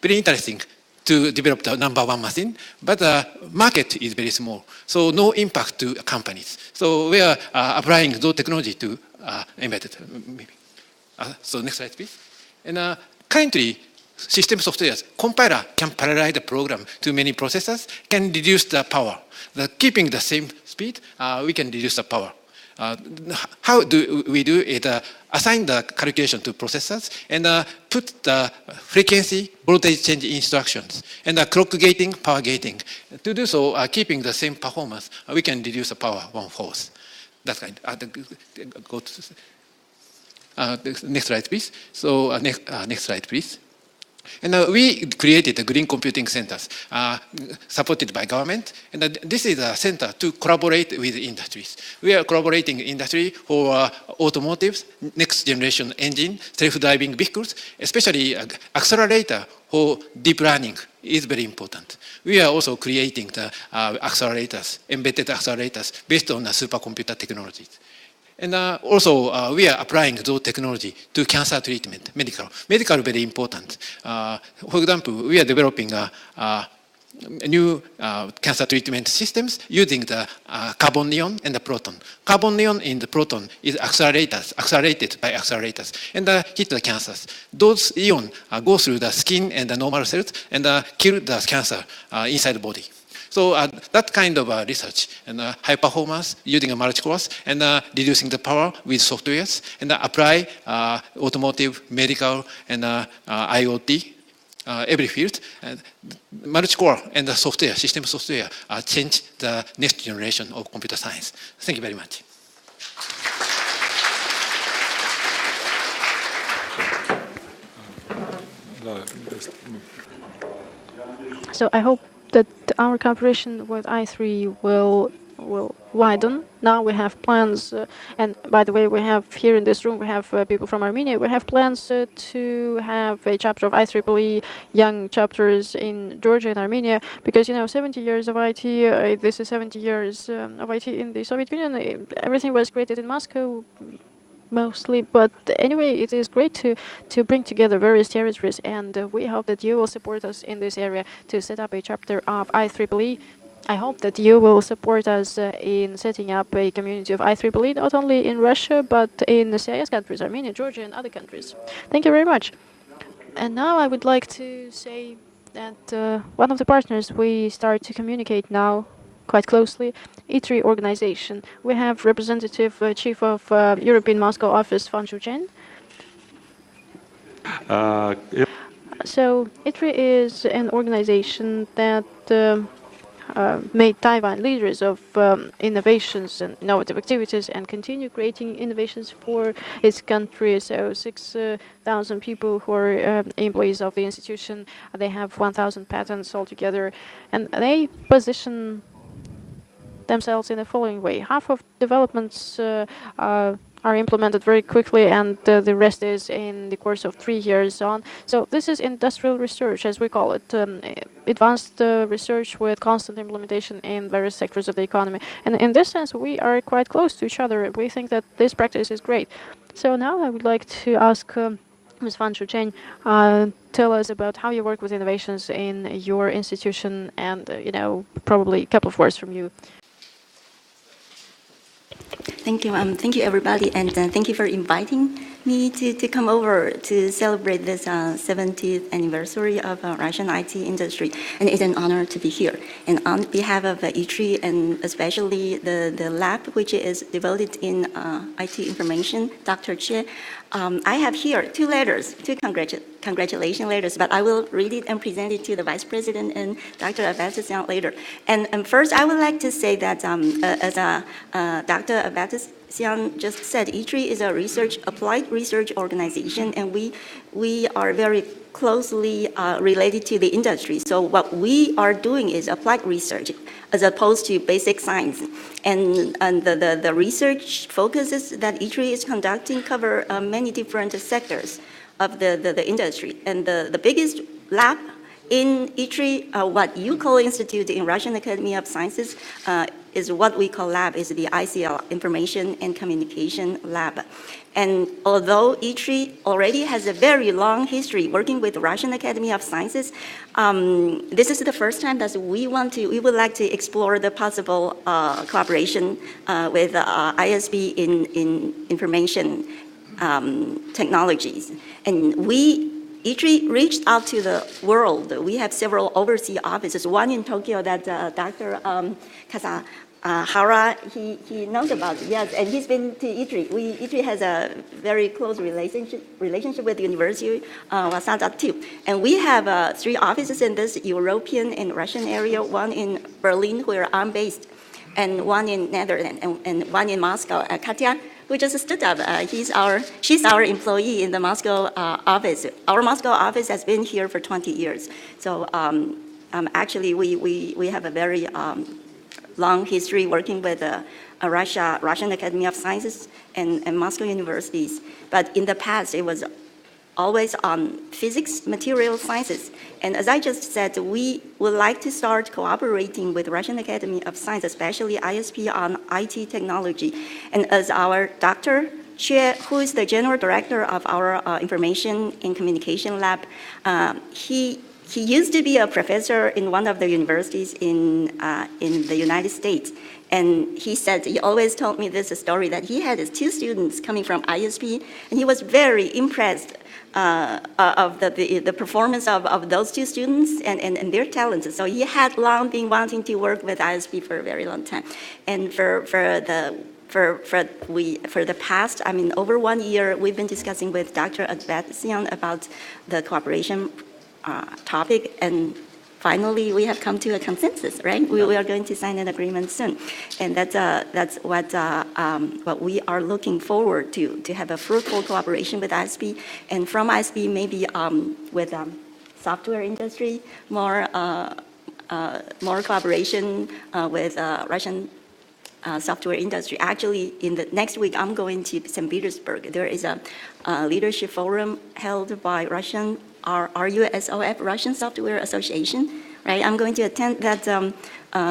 very interesting to develop the number 1 machine, but the market is very small, so no impact to companies. So we are applying those technology to embedded. So next slide, please. And currently, system software, compiler can parallelize the program to many processors, can reduce the power. Keeping the same speed, we can reduce the power. How do we do it? Assign the calculation to processors and put the frequency, voltage change instructions, and clock gating, power gating. To do so, keeping the same performance, we can reduce the power 1/4. That kind. Go to next slide, please. So next slide, please. And we created the green computing centers supported by government. And this is a center to collaborate with industries. We are collaborating in industry for automotives, next generation engine, self-driving vehicles, especially accelerator for deep learning is very important. We are also creating the accelerators, embedded accelerators based on supercomputer technologies. And also, we are applying those technology to cancer treatment, medical. Medical is very important. For example, we are developing new cancer treatment systems using the carbon neon and the proton. Carbon neon in the proton is accelerated by accelerators, and hit the cancers. Those ions go through the skin and the normal cells and kill the cancer inside the body. So that kind of research and high performance using a multi-cores and reducing the power with softwares and apply automotive, medical, and IoT, every field. Multi-core and the software, system software change the next generation of computer science. Thank you very much. So I hope that our cooperation with i3 will widen. Now we have plans, and by the way, we have here in this room, we have people from Armenia. We have plans to have a chapter of IEEE, young chapters in Georgia and Armenia, because, 70 years of IT, this is 70 years of IT in the Soviet Union. Everything was created in Moscow. mostly. But anyway, it is great to bring together various territories, and we hope that you will support us in this area to set up a chapter of IEEE. I hope that you will support us in setting up a community of IEEE, not only in Russia, but in the CIS countries, Armenia, Georgia, and other countries. Thank you very much. And now I would like to say that one of the partners we start to communicate now quite closely, ITRI organization. We have representative chief of European Moscow office, Fan Shuchen. So ITRI is an organization that made Taiwan leaders of innovations and innovative activities and continue creating innovations for its country. So 6,000 people who are employees of the institution, they have 1,000 patents altogether, and they position themselves in the following way. Half of developments are implemented very quickly, and the rest is in the course of 3 years on. So this is industrial research, as we call it, advanced research with constant implementation in various sectors of the economy. And in this sense, we are quite close to each other. We think that this practice is great. So now I would like to ask Ms. Fan Shuchen, tell us about how you work with innovations in your institution, and probably a couple of words from you. Thank you. Thank you, everybody, and thank you for inviting me to come over to celebrate this 70th anniversary of Russian IT industry. And it's an honor to be here. And on behalf of ITRI, and especially the lab, which is devoted in IT information, Dr. Che, I have here two letters, two congratulation letters, but I will read it and present it to the Vice President and Dr. Abbasian later. And first, I would like to say that as Dr. Abbasian just said, ITRI is a applied research organization, and we are very closely related to the industry. So what we are doing is applied research as opposed to basic science. And the research focuses that ITRI is conducting cover many different sectors of the industry. And the biggest lab in ITRI, what you call institute in Russian Academy of Sciences, is what we call lab, is the ICL, Information and Communication Lab. And although ITRI already has a very long history working with Russian Academy of Sciences, this is the first time that we would like to explore the possible collaboration with ISB in information technologies. And ITRI reached out to the world. We have several overseas offices, one in Tokyo that Dr. Hara, he knows about, yes, and he's been to ITRI. ITRI has a very close relationship with the University of Waseda too. And we have 3 offices in this European and Russian area, one in Berlin, where I'm based, and one in Netherlands, and one in Moscow. Katya, who just stood up, she's our employee in the Moscow office. Our Moscow office has been here for 20 years. So actually, we have a very long history working with Russian Academy of Sciences and Moscow universities. But in the past, it was always on physics, material sciences. And as I just said, we would like to start cooperating with Russian Academy of Science, especially ISP on IT technology. And as our Dr. Che, who is the general director of our Information and Communication Lab, he used to be a professor in one of the universities in the United States. And he said, he always told me this story, that he had his 2 students coming from ISP, and he was very impressed of the performance of those 2 students and their talents. So he had long been wanting to work with ISP for a very long time. And for the past, over 1 year, we've been discussing with Dr. Abbasian about the cooperation topic, and finally we have come to a consensus, right? We are going to sign an agreement soon, and that's what we are looking forward to have a fruitful cooperation with ISP, and from ISP maybe with software industry, more collaboration with Russian software industry. Actually, in the next week, I'm going to St. Petersburg. There is a leadership forum held by Russian RUSOF, Russian Software Association, right? I'm going to attend that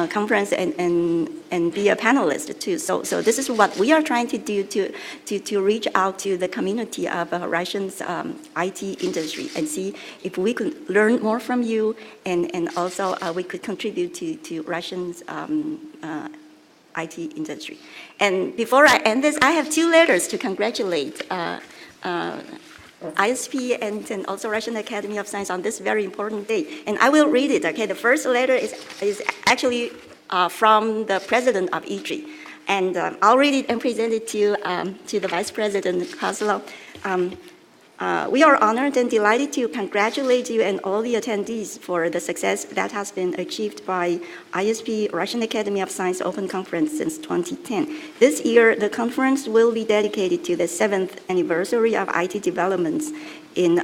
conference and be a panelist too. So this is what we are trying to do to reach out to the community of Russian's IT industry and see if we could learn more from you, and also we could contribute to Russian's IT industry. And before I end this, I have 2 letters to congratulate ISP and also Russian Academy of Science on this very important day. And I will read it, okay? The first letter is actually from the president of ITRI. And I'll read it and present it to the Vice President Kozlov. We are honored and delighted to congratulate you and all the attendees for the success that has been achieved by ISP Russian Academy of Science Open Conference since 2010. This year, the conference will be dedicated to the 7th anniversary of IT developments in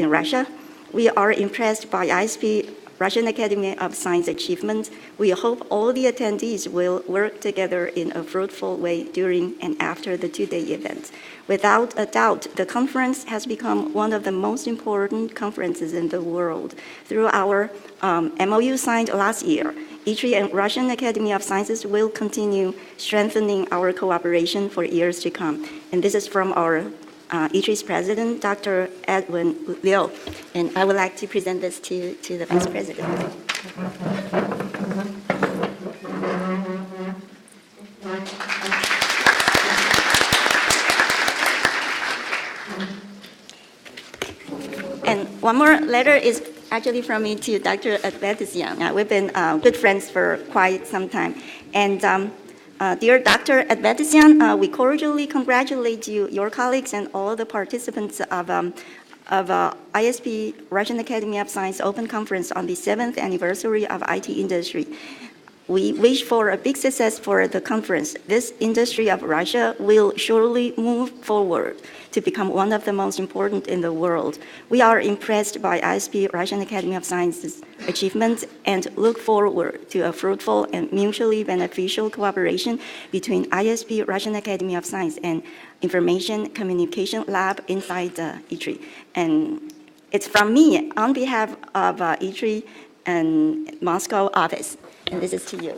Russia. We are impressed by ISP Russian Academy of Science achievements. We hope all the attendees will work together in a fruitful way during and after the 2-day event. Without a doubt, the conference has become one of the most important conferences in the world. Through our MOU signed last year, ITRI and Russian Academy of Sciences will continue strengthening our cooperation for years to come. And this is from our ITRI's president, Dr. Edwin Liu. And I would like to present this to the Vice President. And one more letter is actually from me to Dr. Advetisian. We've been good friends for quite some time. And dear Dr. Advetisian, we cordially congratulate you, your colleagues, and all the participants of ISP Russian Academy of Science Open Conference on the 7th anniversary of IT industry. We wish for a big success for the conference. This industry of Russia will surely move forward to become one of the most important in the world. We are impressed by ISP Russian Academy of Science's achievements and look forward to a fruitful and mutually beneficial cooperation between ISP Russian Academy of Science and Information Communication Lab inside ITRI. And it's from me on behalf of ITRI and Moscow office. And this is to you.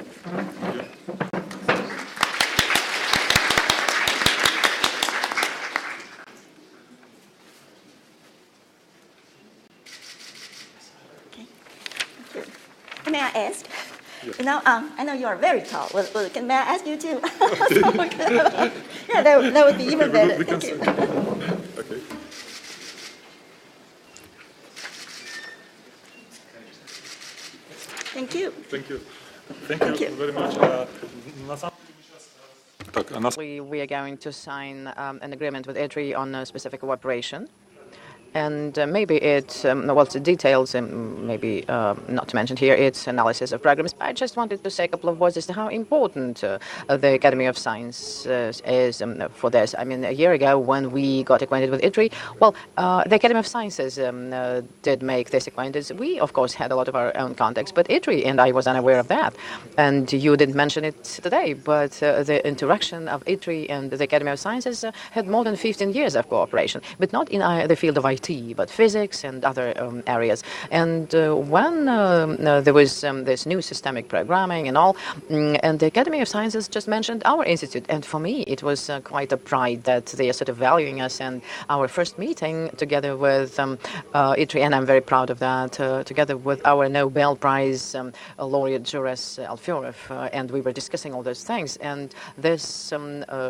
Okay. Thank you. May I ask? Yes. You know, I know you are very tall. Well, may I ask you too? Yeah, that would be even better. Thank you. Okay. Thank you. Thank you. Thank you very much. We are going to sign an agreement with ITRI on a specific cooperation. And maybe it's, well, the details, maybe not to mention here, it's analysis of programs. I just wanted to say a couple of words as to how important the Academy of Science is for this. I mean, a year ago when we got acquainted with ITRI, well, the Academy of Sciences did make this acquaintance. We, of course, had a lot of our own contacts, but ITRI, and I was unaware of that. And you didn't mention it today, but the interaction of ITRI and the Academy of Sciences had more than 15 years of cooperation, but not in the field of IT, but physics and other areas. And when there was this new systemic programming and all, and the Academy of Sciences just mentioned our institute, and for me it was quite a pride that they are sort of valuing us. And our first meeting together with ITRI, and I'm very proud of that, together with our Nobel Prize laureate Juras Alfyorov, and we were discussing all those things. And this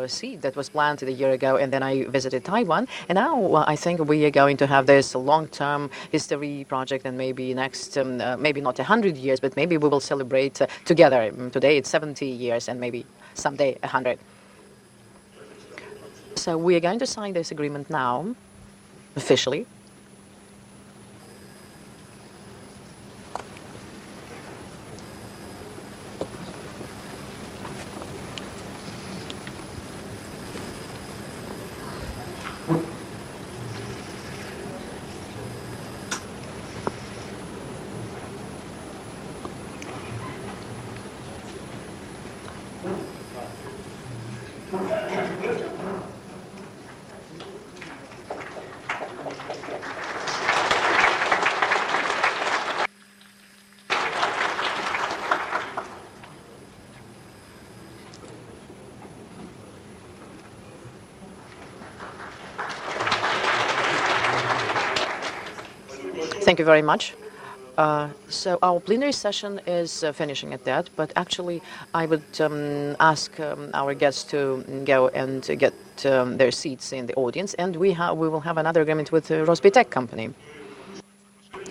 seed that was planted a year ago, and then I visited Taiwan, and now I think we are going to have this long-term history project, and maybe next, maybe not 100 years, but maybe we will celebrate together. Today it's 70 years, and maybe someday 100. So we are going to sign this agreement now, officially. Thank you very much. So our plenary session is finishing at that, but actually I would ask our guests to go and get their seats in the audience, and we will have another agreement with the Rosbitech company.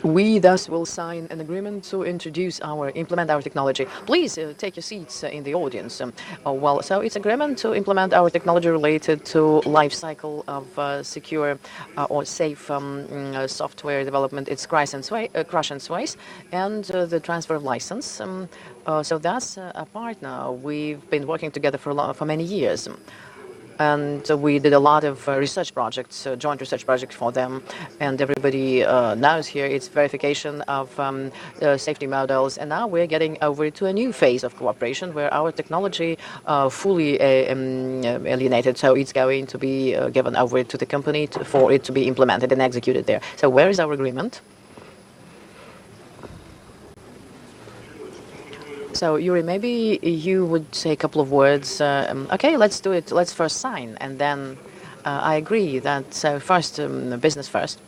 We thus will sign an agreement to implement our technology. Please take your seats in the audience. So it's agreement to implement our technology related to life cycle of secure or safe software development. It's crash and sways, and the transfer of license. So that's a partner. We've been working together for many years. And we did a lot of research projects, joint research projects for them. And everybody knows here it's verification of safety models. And now we're getting over to a new phase of cooperation where our technology fully alienated. So it's going to be given over to the company for it to be implemented and executed there. So where is our agreement? So, Yuri, maybe you would say a couple of words. Okay, let's do it. Let's first sign, and then I agree that first, business first.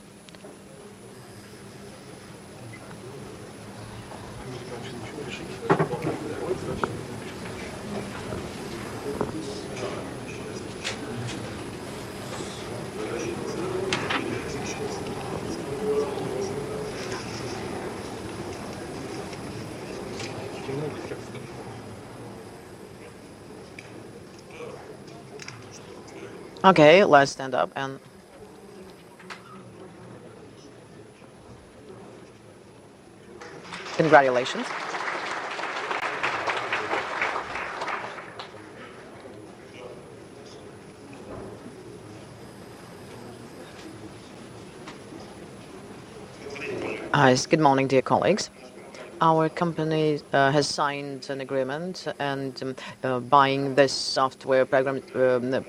Okay, let's stand up and congratulations. Good morning, dear colleagues. Our company has signed an agreement and buying this software program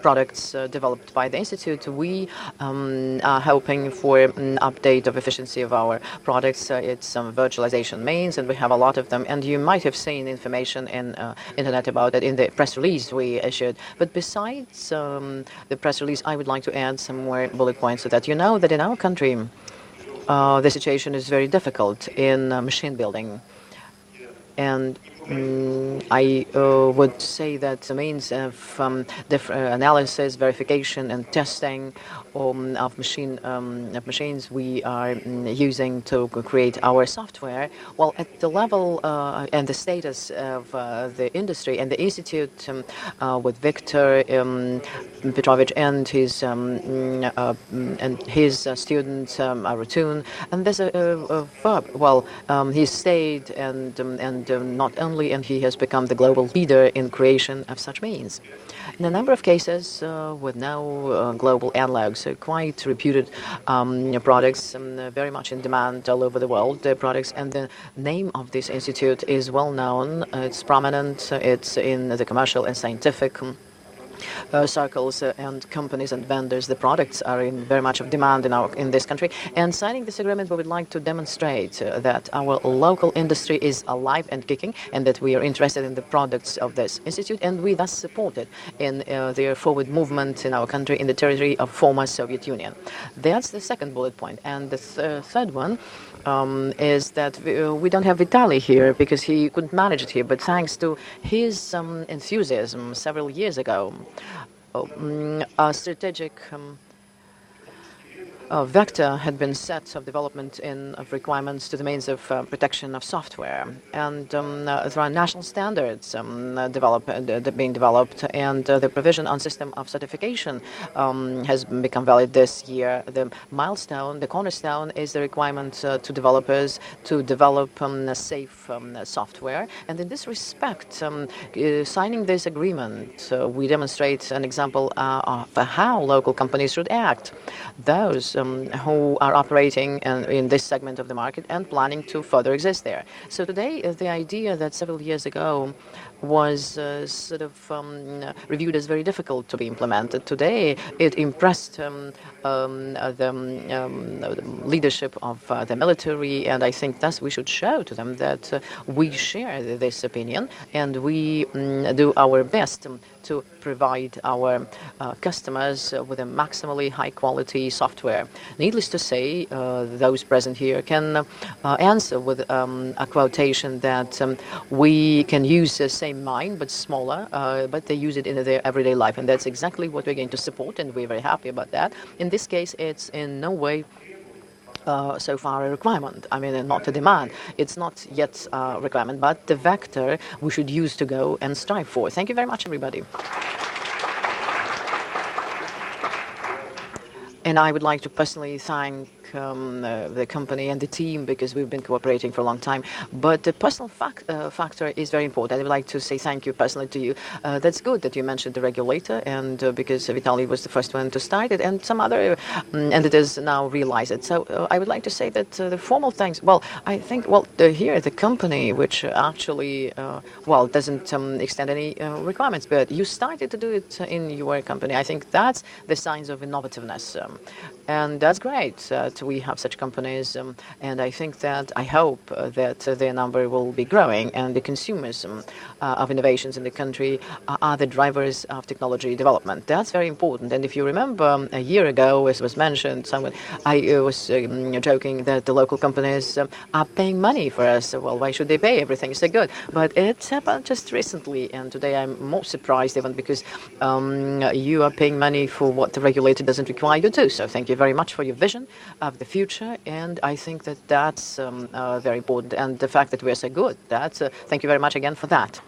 products developed by the Institute. We are hoping for an update of efficiency of our products. It's some virtualization means, and we have a lot of them. And you might have seen information in internet about it in the press release we issued. But besides the press release, I would like to add some more bullet points so that you know that in our country, the situation is very difficult in machine building. And I would say that the means of different analysis, verification, and testing of machines we are using to create our software. Well, at the level and the status of the industry and the institute with Victor Petrovich and his student Arutun, and there's a verb. Well, he stayed and not only. And he has become the global leader in creation of such means. In a number of cases, with now global analogs, quite reputed products, very much in demand all over the world, products, and the name of this institute is well known. It's prominent. It's in the commercial and scientific circles and companies and vendors. The products are in very much of demand in this country. And signing this agreement, we would like to demonstrate that our local industry is alive and kicking, and that we are interested in the products of this institute, and we thus support it in their forward movement in our country, in the territory of former Soviet Union. That's the second bullet point. And the third one is that we don't have Vitaly here because he couldn't manage it here, but thanks to his enthusiasm several years ago, a strategic vector had been set of development of requirements to the means of protection of software, and there are national standards being developed, and the provision on system of certification has become valid this year. The milestone, the cornerstone, is the requirement to developers to develop safe software, and in this respect, signing this agreement, we demonstrate an example of how local companies should act. Those who are operating in this segment of the market and planning to further exist there. So today, the idea that several years ago was sort of reviewed as very difficult to be implemented. Today, it impressed the leadership of the military, and I think thus we should show to them that we share this opinion and we do our best to provide our customers with a maximally high-quality software. Needless to say, those present here can answer with a quotation that we can use the same mind but smaller, but they use it in their everyday life, and that's exactly what we're going to support, and we're very happy about that. In this case, it's in no way so far a requirement. I mean, not a demand. It's not yet a requirement, but the vector we should use to go and strive for. Thank you very much, everybody. And I would like to personally thank the company and the team, because we've been cooperating for a long time. But the personal factor is very important. I would like to say thank you personally to you. That's good that you mentioned the regulator, and because Vitaly was the first one to start it, and some other entities now realize it. So I would like to say that the formal thanks, well, I think, here the company, which actually, doesn't extend any requirements, but you started to do it in your company. I think that's the signs of innovativeness. And that's great. We have such companies, and I think that I hope that their number will be growing, and the consumers of innovations in the country are the drivers of technology development. That's very important. And if you remember, a year ago, as was mentioned, I was joking that the local companies are paying money for us. Well, why should they pay? Everything is so good. But it happened just recently, and today I'm more surprised even because you are paying money for what the regulator doesn't require you to. So thank you very much for your vision of the future, and I think that that's very important, and the fact that we're so good, thank you very much again for that.